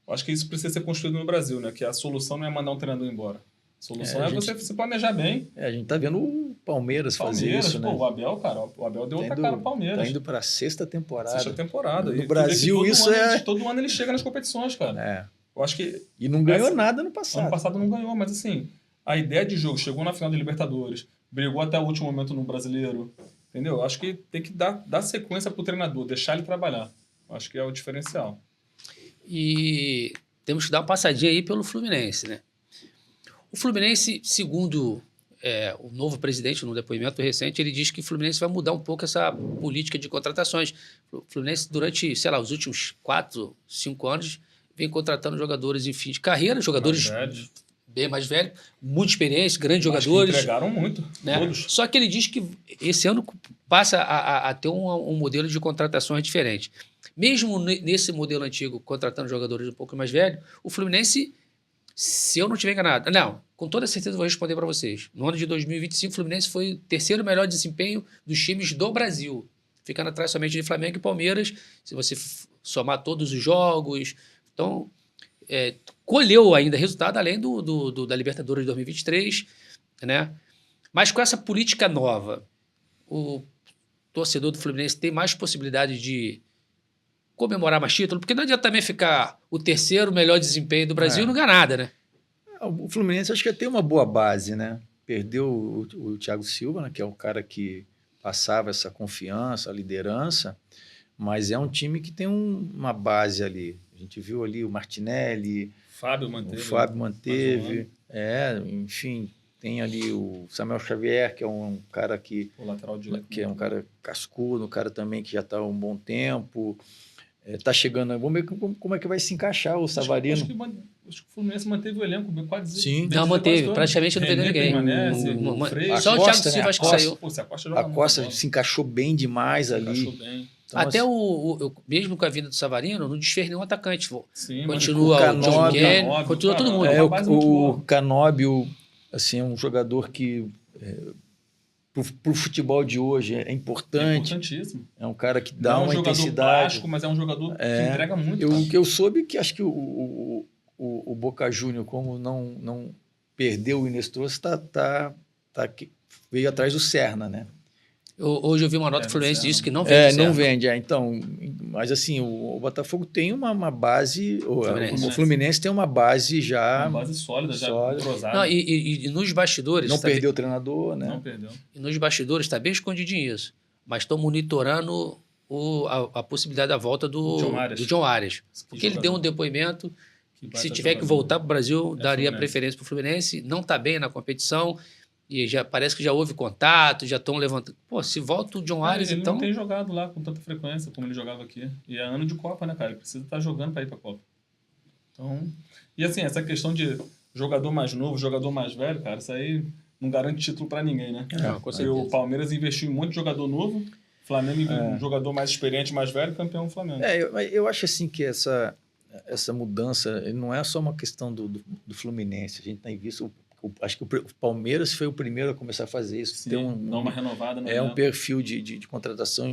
eu acho que isso precisa ser construído no Brasil, né? Que a solução não é mandar um treinador embora. A solução é você se planejar bem. A gente tá vendo o Palmeiras fazer isso, pô, né? o Abel, cara, o Abel deu outra cara pro Palmeiras. Tá indo pra sexta temporada. Sexta temporada. No Brasil, isso todo ano ele chega nas competições, cara. Eu acho que... E não ganhou nada no passado. Ano passado não ganhou, mas assim, a ideia de jogo, chegou na final da Libertadores, brigou até o último momento no Brasileiro, entendeu? Eu acho que tem que dar sequência pro treinador, deixar ele trabalhar. Eu acho que é o diferencial. E temos que dar uma passadinha aí pelo Fluminense, né? O Fluminense, segundo o novo presidente, no depoimento recente, ele diz que o Fluminense vai mudar um pouco essa política de contratações. O Fluminense, durante, sei lá, os últimos 4, 5 anos, vem contratando jogadores em fim de carreira, jogadores bem mais velhos, muita experiência, grandes jogadores. Que entregaram muito, né? Todos. Só que ele diz que esse ano passa a ter um modelo de contratações diferente. Mesmo nesse modelo antigo, contratando jogadores um pouco mais velhos, o Fluminense, se eu não estiver enganado... Não, com toda certeza eu vou responder para vocês. No ano de 2025, o Fluminense foi o terceiro melhor desempenho dos times do Brasil, ficando atrás somente de Flamengo e Palmeiras, se você somar todos os jogos. Então, colheu ainda resultado, além da Libertadores de 2023, né? Mas com essa política nova, o torcedor do Fluminense tem mais possibilidade de comemorar mais título, porque não adianta também ficar o terceiro melhor desempenho do Brasil e não ganhar nada, né? O Fluminense acho que tem uma boa base, né? Perdeu o Thiago Silva, né, que é o cara que passava essa confiança, a liderança, mas é um time que tem uma base ali. A gente viu ali o Martinelli, o Fábio manteve, enfim, tem ali o Samuel Xavier, que é um cara que é um cara cascudo, um cara também que já está há um bom tempo. Tá chegando, vamos ver como é que vai se encaixar o Savarino. Acho que o Fluminense manteve o elenco quase. Sim, não manteve, praticamente não vendeu ninguém. Só o Thiago Silva acho que saiu. A Costa se encaixou bem demais ali. Então, até mesmo com a vinda do Savarino, não desfez nenhum atacante. Sim, continua o John Kennedy, continua todo mundo. O Canóbio, assim, é um jogador que... Pro futebol de hoje é importante. É importantíssimo. É um cara que dá uma intensidade. Plástico, mas é um jogador que entrega muito. O que eu soube que acho que o Boca Júnior, como não perdeu o Inestros, veio atrás do Serna, né? Hoje eu vi uma nota do Fluminense disse que não vende. Não vende, então. Mas assim, o Botafogo tem uma base. O Fluminense tem uma base já. Uma base sólida, já entrosada. Não, e nos bastidores. Não perdeu o treinador, né? Não perdeu. E nos bastidores está bem escondidinho isso. Mas estão monitorando a possibilidade da volta do John Arias. Porque ele deu um depoimento que se tiver que voltar para o Brasil, daria preferência para o Fluminense. Não está bem na competição. E parece que já houve contato, já estão levantando. Pô, se volta o John Arias, ele então... não tem jogado lá com tanta frequência como ele jogava aqui. E é ano de Copa, né, cara? Ele precisa estar jogando para ir para a Copa. Então... E assim, essa questão de jogador mais novo, jogador mais velho, cara, isso aí não garante título para ninguém, né? Porque o Palmeiras investiu em um monte de jogador novo, Flamengo um jogador mais experiente, mais velho, campeão Flamengo. Eu acho assim que essa mudança não é só uma questão do Fluminense. A gente tem visto... Acho que o Palmeiras foi o primeiro a começar a fazer isso. Sim, dar uma renovada. Um perfil de contratação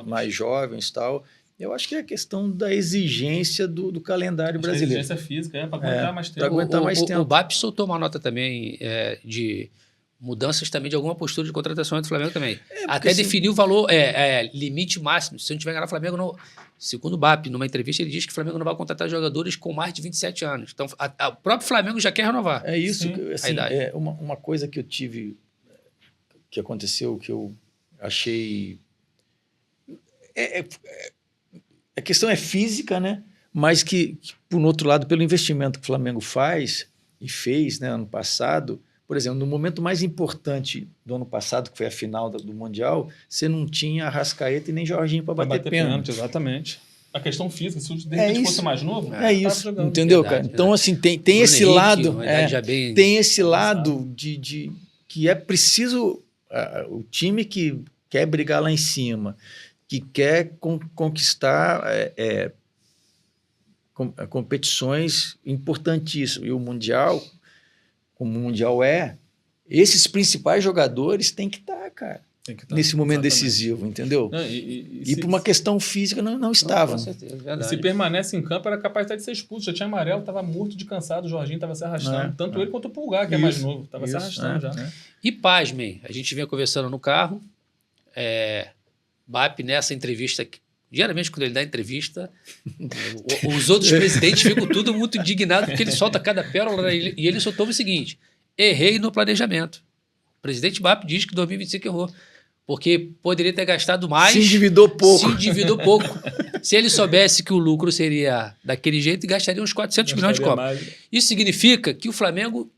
mais jovens e tal. Eu acho que é a questão da exigência do calendário brasileiro. Exigência física, para aguentar mais tempo. Para aguentar mais tempo. O BAP soltou uma nota também de mudanças também de alguma postura de contratação do Flamengo também. Até definiu o valor, limite máximo. Se eu não tiver enganado, o Flamengo não... Segundo o BAP, numa entrevista, ele diz que o Flamengo não vai contratar jogadores com mais de 27 anos. Então, o próprio Flamengo já quer renovar. É isso. Assim, uma coisa que eu tive, que aconteceu, que eu achei... A questão é física, né? Mas que, por outro lado, pelo investimento que o Flamengo faz e fez, né, ano passado... Por exemplo, no momento mais importante do ano passado, que foi a final do Mundial, você não tinha Arrascaeta e nem Jorginho para bater pênalti. Exatamente. A questão física, se de repente fosse mais novo... isso, entendeu, cara? Então, assim, tem esse lado... tem esse lado de que é preciso... o time que quer brigar lá em cima, que quer conquistar competições importantíssimas. E o Mundial... como o Mundial esses principais jogadores têm que estar, cara, Tem que estar, nesse momento exatamente. decisivo, entendeu? Não, E por uma questão física não estavam. Com certeza, E verdade. se permanece em campo, era capaz até de ser expulso. Já tinha amarelo, estava morto de cansado, o Jorginho estava se arrastando. Tanto ele quanto o Pulgar, que é mais novo, estava se arrastando já. E pasmem, a gente vinha conversando no carro, BAP nessa entrevista, geralmente quando ele dá entrevista, os outros presidentes ficam tudo muito indignados porque ele solta cada pérola e ele soltou o seguinte: errei no planejamento. O presidente BAP diz que 2025 errou, porque poderia ter gastado mais. Se endividou pouco. Se endividou pouco. Se ele soubesse que o lucro seria daquele jeito, gastaria uns 400 milhões de Copa. Isso significa que o Flamengo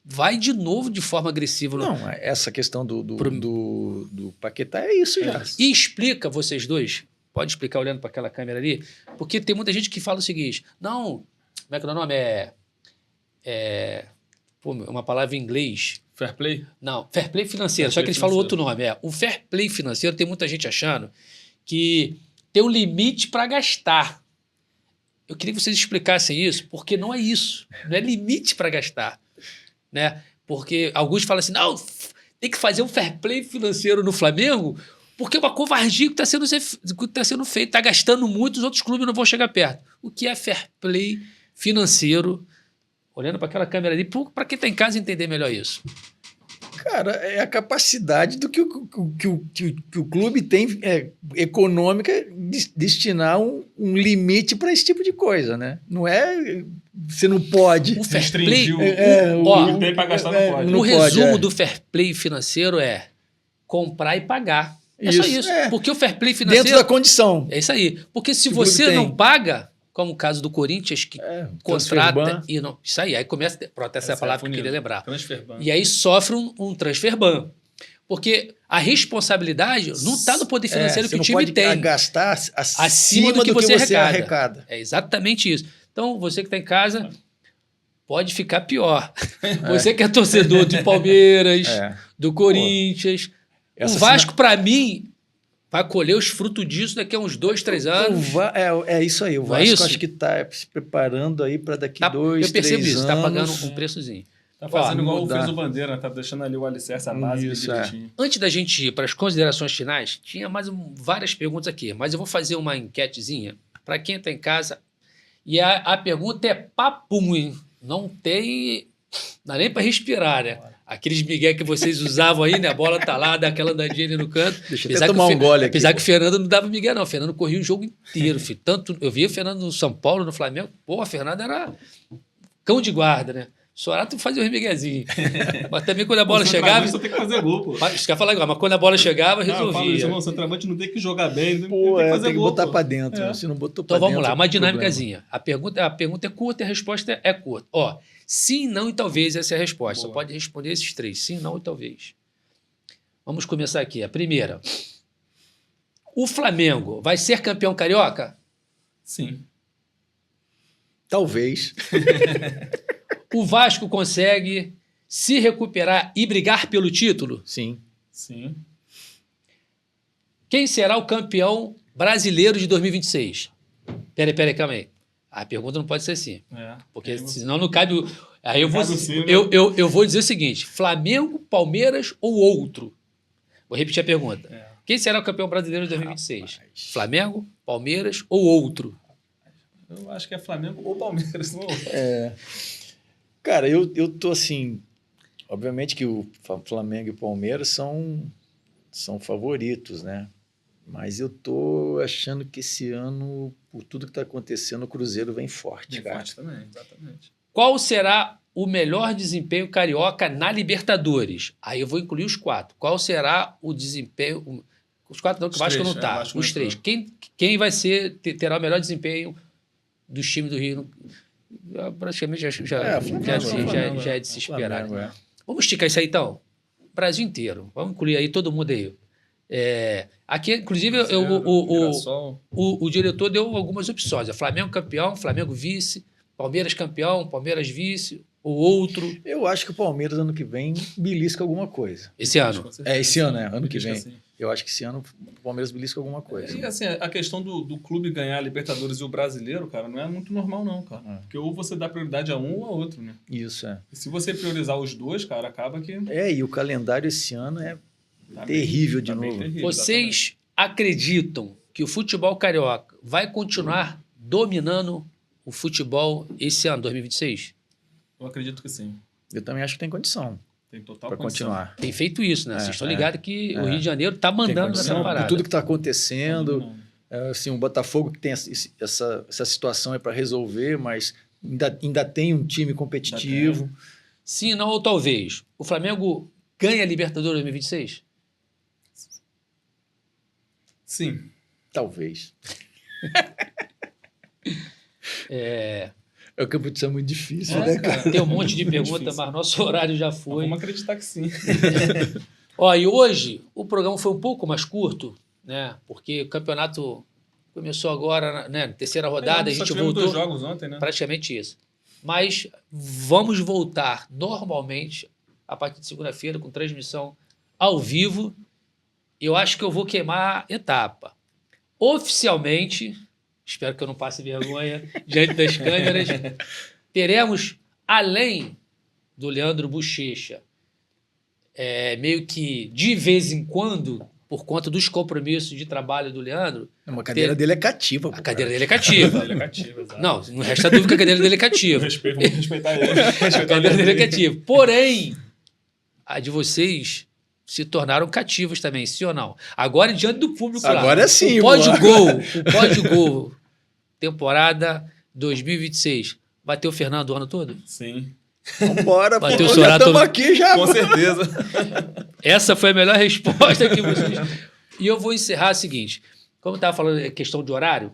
vai de novo de forma agressiva. Não, essa questão do Paquetá é isso já. E explica, vocês dois, pode explicar olhando para aquela câmera ali, porque tem muita gente que fala o seguinte: não, como é que é o nome? Uma palavra em inglês. Fair play? Não, fair play financeiro, só que eles falam outro nome. O fair play financeiro, tem muita gente achando que tem um limite para gastar. Eu queria que vocês explicassem isso, porque não é isso. Não é limite para gastar. Né? Porque alguns falam assim: não, tem que fazer um fair play financeiro no Flamengo, porque é uma covardia que está sendo feito, está gastando muito, os outros clubes não vão chegar perto. O que é fair play financeiro? Olhando para aquela câmera ali, para quem está em casa entender melhor isso. Cara, é a capacidade do que o clube tem econômica de destinar um limite para esse tipo de coisa, né? Não é... Você não pode. O fair play... O tem para gastar não pode. O resumo do fair play financeiro é comprar e pagar. É só isso. Porque o fair play financeiro... Dentro da condição. É isso aí. Porque se você não paga, como o caso do Corinthians, que contrata e não... Isso aí começa... Pronto, essa é a palavra que eu queria lembrar. E aí sofre um transfer ban. Porque a responsabilidade não está no poder financeiro que o time tem. Você não pode gastar acima do que você arrecada. É exatamente isso. Então, você que está em casa, pode ficar pior. Você que é torcedor do Palmeiras, do Corinthians. O Vasco, para mim, vai colher os frutos disso daqui a uns 2, 3 anos. É isso aí. O Vasco acho que está se preparando aí para daqui a 2, 3 anos. Eu percebo isso, está pagando um preçozinho. Está fazendo igual fez o Bandeira, está deixando ali o alicerce, a base direitinho. Antes da gente ir para as considerações finais, tinha mais várias perguntas aqui, mas eu vou fazer uma enquetezinha para quem está em casa. E a pergunta é papum, hein? Não dá nem para respirar, né? Aqueles migué que vocês usavam aí, né? A bola tá lá, dá aquela andadinha ali no canto. Deixa eu até tomar um gole aqui. Apesar que o Fernando não dava migué, não. O Fernando corria o jogo inteiro, filho. Tanto, eu via o Fernando no São Paulo, no Flamengo. Pô, o Fernando era cão de guarda, né? Sorato fazia os miguezinhos. Mas também quando a bola chegava... Você tem que fazer gol, pô. Isso que eu ia falar agora, mas quando a bola chegava, resolvia. O centroavante não tem que jogar bem, tem que fazer tem que gol, botar para dentro. Se não botou então pra vamos dentro, lá, uma dinâmicazinha. A pergunta é curta e a resposta é curta. Ó, sim, não e talvez, essa é a resposta. Boa. Só pode responder esses 3, sim, não e talvez. Vamos começar aqui. A primeira. O Flamengo vai ser campeão carioca? Sim. Talvez. O Vasco consegue se recuperar e brigar pelo título? Sim. Sim. Quem será o campeão brasileiro de 2026? Peraí, calma aí. A pergunta não pode ser assim. Porque senão não cabe... Aí eu vou dizer o seguinte: Flamengo, Palmeiras ou outro? Vou repetir a pergunta. Quem será o campeão brasileiro de 2026? Rapaz. Flamengo, Palmeiras ou outro? Eu acho que é Flamengo ou Palmeiras. Não. Cara, eu tô assim... Obviamente que o Flamengo e o Palmeiras são favoritos, né? Mas eu tô achando que esse ano, por tudo que está acontecendo, o Cruzeiro vem forte, cara. Forte também, exatamente. Qual será o melhor desempenho carioca na Libertadores? Aí eu vou incluir os 4. Qual será o desempenho... Os 4 não, que o Vasco não tá. Os 3. Quem vai terá o melhor desempenho dos times do Rio? Praticamente já é de se esperar. Flamengo, Vamos esticar isso aí, então? Brasil inteiro. Vamos incluir aí todo mundo aí. Aqui, inclusive, o diretor deu algumas opções. Flamengo campeão, Flamengo vice, Palmeiras campeão, Palmeiras vice, ou outro. Eu acho que o Palmeiras, ano que vem, belisca alguma coisa. Esse ano? Esse ano, ano que vem. Assim. eu acho que esse ano o Palmeiras belisca alguma coisa. E assim, a questão do clube ganhar a Libertadores e o Brasileiro, cara, não é muito normal não, cara. Porque ou você dá prioridade a um ou a outro, né? Isso, é. E se você priorizar os dois, cara, acaba que... E o calendário esse ano é tá terrível bem- de tá bem novo. terrível, Vocês acreditam que o futebol carioca vai continuar dominando o futebol esse ano, 2026? exatamente. Eu acredito que sim. Eu também acho que tem condição Tem total para condição. continuar. Tem feito isso, né? Vocês estão ligados que o é. Rio de Janeiro está Tem mandando nessa condição, com parada. tudo que está Tá acontecendo. dominando. Assim, o Botafogo que tem essa situação é para resolver, mas ainda tem um time competitivo. Sim, não ou talvez. O Flamengo ganha a Libertadores 2026? Sim. Talvez. É, É o campo de é muito difícil, É, né, cara? cara. tem um monte de Muito perguntas, difícil. mas nosso horário já Mas foi. vamos acreditar que sim. Ó, e hoje o programa foi um pouco mais curto, né? Porque o campeonato começou agora, né? Terceira rodada, a Só gente tivemos voltou. 2 jogos ontem, né? Praticamente isso. Mas vamos voltar normalmente a partir de segunda-feira com transmissão ao vivo. Eu acho que eu vou queimar etapa. Oficialmente, espero que eu não passe vergonha diante das câmeras, teremos, além do Leandro Bochecha, meio que de vez em quando, por conta dos compromissos de trabalho do Leandro, Uma cadeira dele é cativa. a cadeira dele é cativa. Ele é cativo, exato. Não resta dúvida que a cadeira dele é Eu cativa. respeito, vamos respeitar ele. A Respeitar cadeira dele é ele. cativa. Porém, a de vocês se tornaram cativos também, sim ou não? Agora, diante do público lá. Agora sim, O pós-gol, temporada 2026. Vai ter o Fernando o ano todo? Sim, Vambora, Bateu pô, o já Sorato- estamos aqui já. com certeza. Essa foi a melhor resposta que vocês... E eu vou encerrar o seguinte. Como eu estava falando, questão de horário,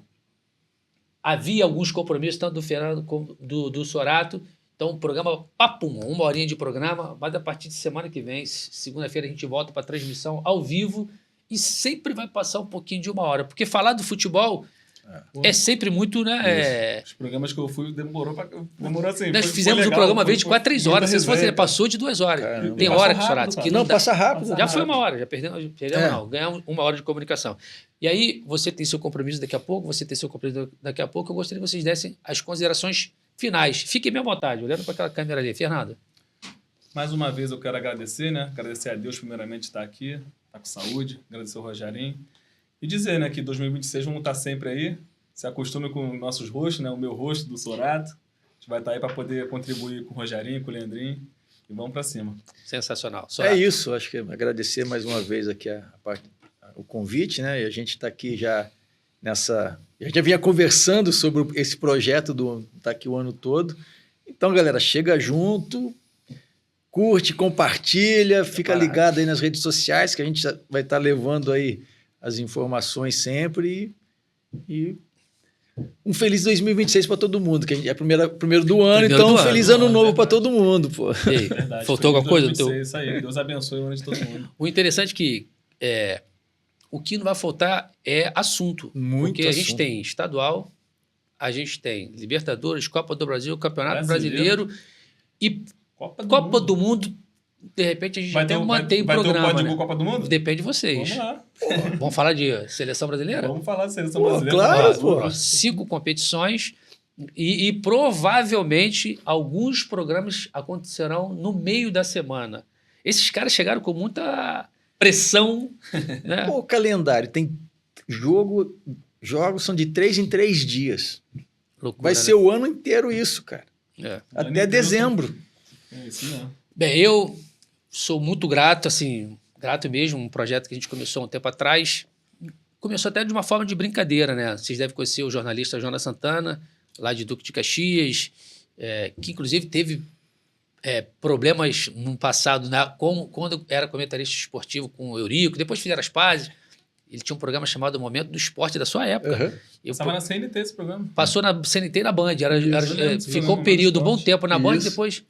havia alguns compromissos, tanto do Fernando como do Sorato. Então, o programa, papum, 1 horinha de programa, mas a partir de semana que vem, segunda-feira, a gente volta para transmissão ao vivo e sempre vai passar um pouquinho de 1 hora, porque falar do futebol é sempre muito, né? Os programas que eu fui demorou assim. Nós foi fizemos legal, um programa uma foi- vez de foi 4, 3 muita horas. Se fosse, resenha. ele passou de 2 horas. Caramba. Tem Passou hora, rápido, Sorato, que cara. não Não, dá. passa rápido. Já foi 1 hora, já perdemos É. não. Ganhamos 1 hora de comunicação. E aí, você tem seu compromisso daqui a pouco, você tem seu compromisso daqui a pouco. Eu gostaria que vocês dessem as considerações finais. Fiquem bem à vontade, olhando para aquela câmera ali. Fernando. Mais uma vez eu quero agradecer, né? Agradecer a Deus primeiramente de estar aqui, estar com saúde, agradecer o Rogerinho. E dizer, né, que 2026 vamos estar sempre aí. Se acostume com nossos rostos, né? O meu rosto do Sorato. A gente vai estar aí para poder contribuir com o Rogerinho, com o Leandrinho. E vamos para cima. Sensacional. É Sorato. isso, acho que agradecer mais uma vez aqui o convite, né? E a gente está aqui já nessa... A gente já vinha conversando sobre esse projeto do tá aqui o ano todo. Então, galera, chega junto, curte, compartilha, fica ligado aí nas redes sociais, que a gente já vai estar levando aí as informações sempre e um feliz 2026 para todo mundo, que a gente é primeiro do ano, Primeiro então do ano. feliz ano novo para todo mundo, pô. E aí, Verdade. faltou alguma coisa? no teu- 2026, isso aí. Deus abençoe o ano de todo mundo. O interessante é que o que não vai faltar é assunto. Muito Porque a gente assunto. tem estadual, a gente tem Libertadores, Copa do Brasil, Campeonato Brasileiro. Brasileiro e Copa do Copa Mundo. do Mundo. De repente a gente Vai até ter o mantém o vai ter programa. Pode né? Gol Copa do Mundo? Depende de vocês. Vamos lá. Vamos falar de seleção brasileira? Vamos falar de seleção Pô, brasileira. claro, Vamos lá. pô. Ó, 5 competições e provavelmente alguns programas acontecerão no meio da semana. Esses caras chegaram com muita pressão, né? Pô, o calendário tem jogos são de 3 em 3 dias. Loucura, Vai né? ser o ano inteiro isso, cara. É. ano Até inteiro. dezembro. É isso mesmo. Bem, eu sou muito grato, assim, grato mesmo, um projeto que a gente começou há um tempo atrás. Começou até de uma forma de brincadeira, né? Vocês devem conhecer o jornalista Jonas Santana, lá de Duque de Caxias, que inclusive teve problemas no passado, quando era comentarista esportivo com o Eurico, depois fizeram as pazes. Ele tinha um programa chamado Momento do Esporte da sua época. Uhum. Eu, Estava na CNT esse programa. passou na CNT e na Band. Isso, Ficou um Momento período, do um bom Esporte. tempo na Band, Isso. depois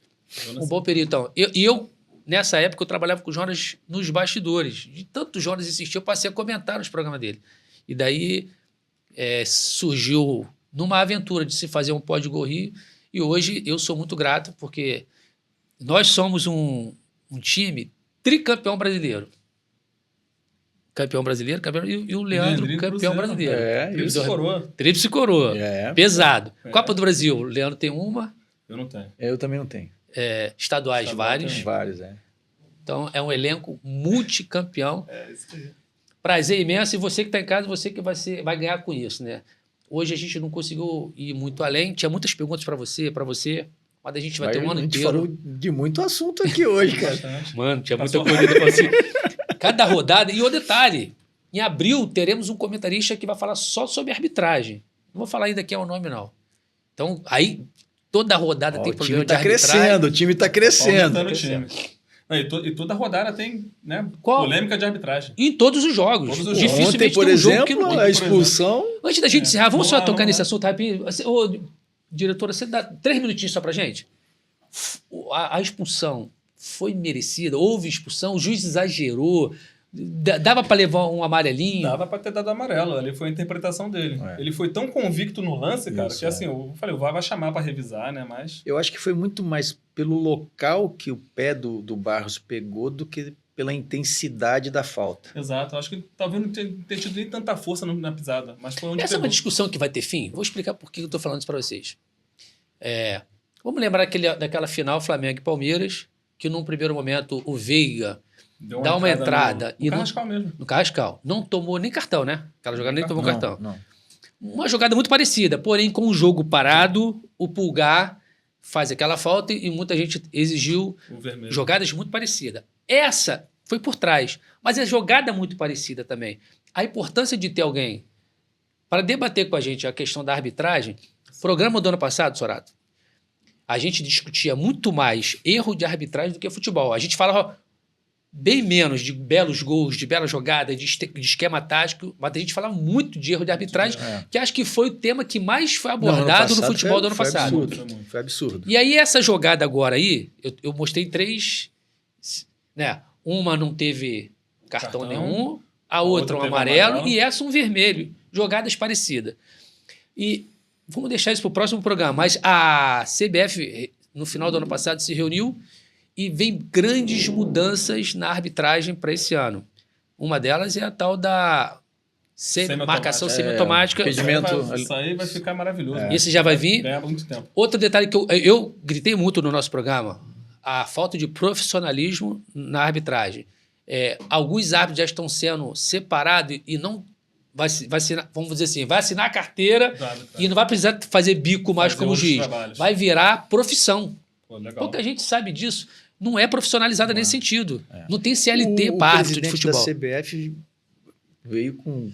um bom período. Então, eu, nessa época, eu trabalhava com o Jonas nos bastidores. De tanto o Jonas insistir, eu passei a comentar nos programas dele. E daí surgiu numa aventura de se fazer um Pode Gol Rio. E hoje eu sou muito grato, porque nós somos um time tricampeão brasileiro. campeão brasileiro, e o Leandro, Leandrinho campeão Cruzeiro. brasileiro. É, Tríplice isso. coroa. Tríplice coroa. É. Pesado. É. Copa do Brasil, o Leandro tem uma. Eu não tenho. Eu também não tenho. Estaduais, Estadual vários. tem. Vários, é. Então, é um elenco multicampeão. É, isso aí. Prazer imenso. E você que está em casa, você que vai ganhar com isso, né? Hoje a gente não conseguiu ir muito além. Tinha muitas perguntas para você, mas a gente vai ter um ano A gente inteiro. falou de muito assunto aqui hoje, cara. Bastante. Mano, tinha muita Passou corrida pra você. Cada rodada. E o detalhe: em abril teremos um comentarista que vai falar só sobre arbitragem. Não vou falar ainda quem é o nome, não. Então, aí, toda rodada Ó, tem o time problema de tá arbitragem. crescendo, o time tá crescendo. Aumentando o time. Não, e toda rodada tem, né, Qual? polêmica de arbitragem. Em todos os jogos. Todos os jogos. Dificilmente Ontem, por tem um jogo exemplo, que não tem. a expulsão... Antes da gente encerrar, vamos só Vamos lá, tocar vamos nesse lá. assunto rapidinho. Ô, diretora, você dá 3 minutinhos só pra gente? A expulsão foi merecida? Houve expulsão? O juiz exagerou? Dava pra levar um amarelinho? Dava pra ter dado amarelo, ali foi a interpretação dele. É. Ele foi tão convicto no lance, cara, Isso, que assim, eu falei, o VAR vai chamar pra revisar, né, mas... Eu acho que foi muito mais pelo local que o pé do Barros pegou do que pela intensidade da falta. Exato, eu acho que talvez não tenha tido nem tanta força na pisada, mas foi onde Essa é uma pegou. discussão que vai ter fim. Vou explicar por que eu estou falando isso para vocês. Vamos lembrar daquela final Flamengo e Palmeiras, que num primeiro momento o Veiga Deu dá uma entrada no Carrascal mesmo. no Carrascal. Não tomou nem cartão, né? Aquela jogada nem tomou Não, cartão. não. Uma jogada muito parecida, porém com o jogo parado, o Pulgar faz aquela falta e muita gente exigiu O vermelho. jogadas muito parecidas. Essa foi por trás, mas é jogada muito parecida também. A importância de ter alguém para debater com a gente a questão da arbitragem. Programa do ano passado, Sorato, a gente discutia muito mais erro de arbitragem do que futebol. A gente falava bem menos de belos gols, de belas jogadas, de esquema tático, mas a gente falava muito de erro de arbitragem, É. que acho que foi o tema que mais foi Não, ano abordado no passado futebol do ano foi passado. Absurdo. Foi absurdo. E aí, essa jogada agora aí, eu mostrei 3, né? Uma não teve cartão Cartão. nenhum, a outra um teve amarelo, amarelo. e essa um vermelho. Jogadas parecidas. E vamos deixar isso para o próximo programa, mas a CBF, no final do ano passado, se reuniu e vem grandes mudanças na arbitragem para esse ano. Uma delas é a tal da Semiautomática. marcação semiautomática. impedimento. Isso aí vai ficar maravilhoso. É. né? Esse já vai vir. Ganha muito tempo. Outro detalhe que eu gritei muito no nosso programa, a falta de profissionalismo na arbitragem. Alguns árbitros já estão sendo separados e não vai assinar, vamos dizer assim, vai assinar a carteira e não vai precisar fazer bico mais Fazer como outros juiz. trabalhos. Vai virar profissão. Pô, legal. Pouca gente sabe disso. Não é profissionalizada nesse sentido. Não tem CLT O para árbitro de presidente futebol. da CBF veio com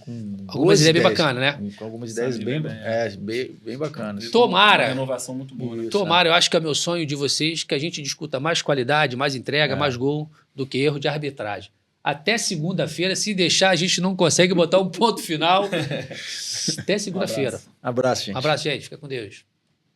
Algumas boas ideias bem bacanas, né? Com algumas ideias Sabe, bem bacanas. Tomara. Uma renovação muito boa. Né? Isso. Tomara, eu acho que é meu sonho de vocês que a gente discuta mais qualidade, mais entrega, mais gol do que erro de arbitragem. Até segunda-feira, se deixar, a gente não consegue botar um ponto final. Até segunda-feira. Abraço, gente. Um abraço, gente. Fica com Deus.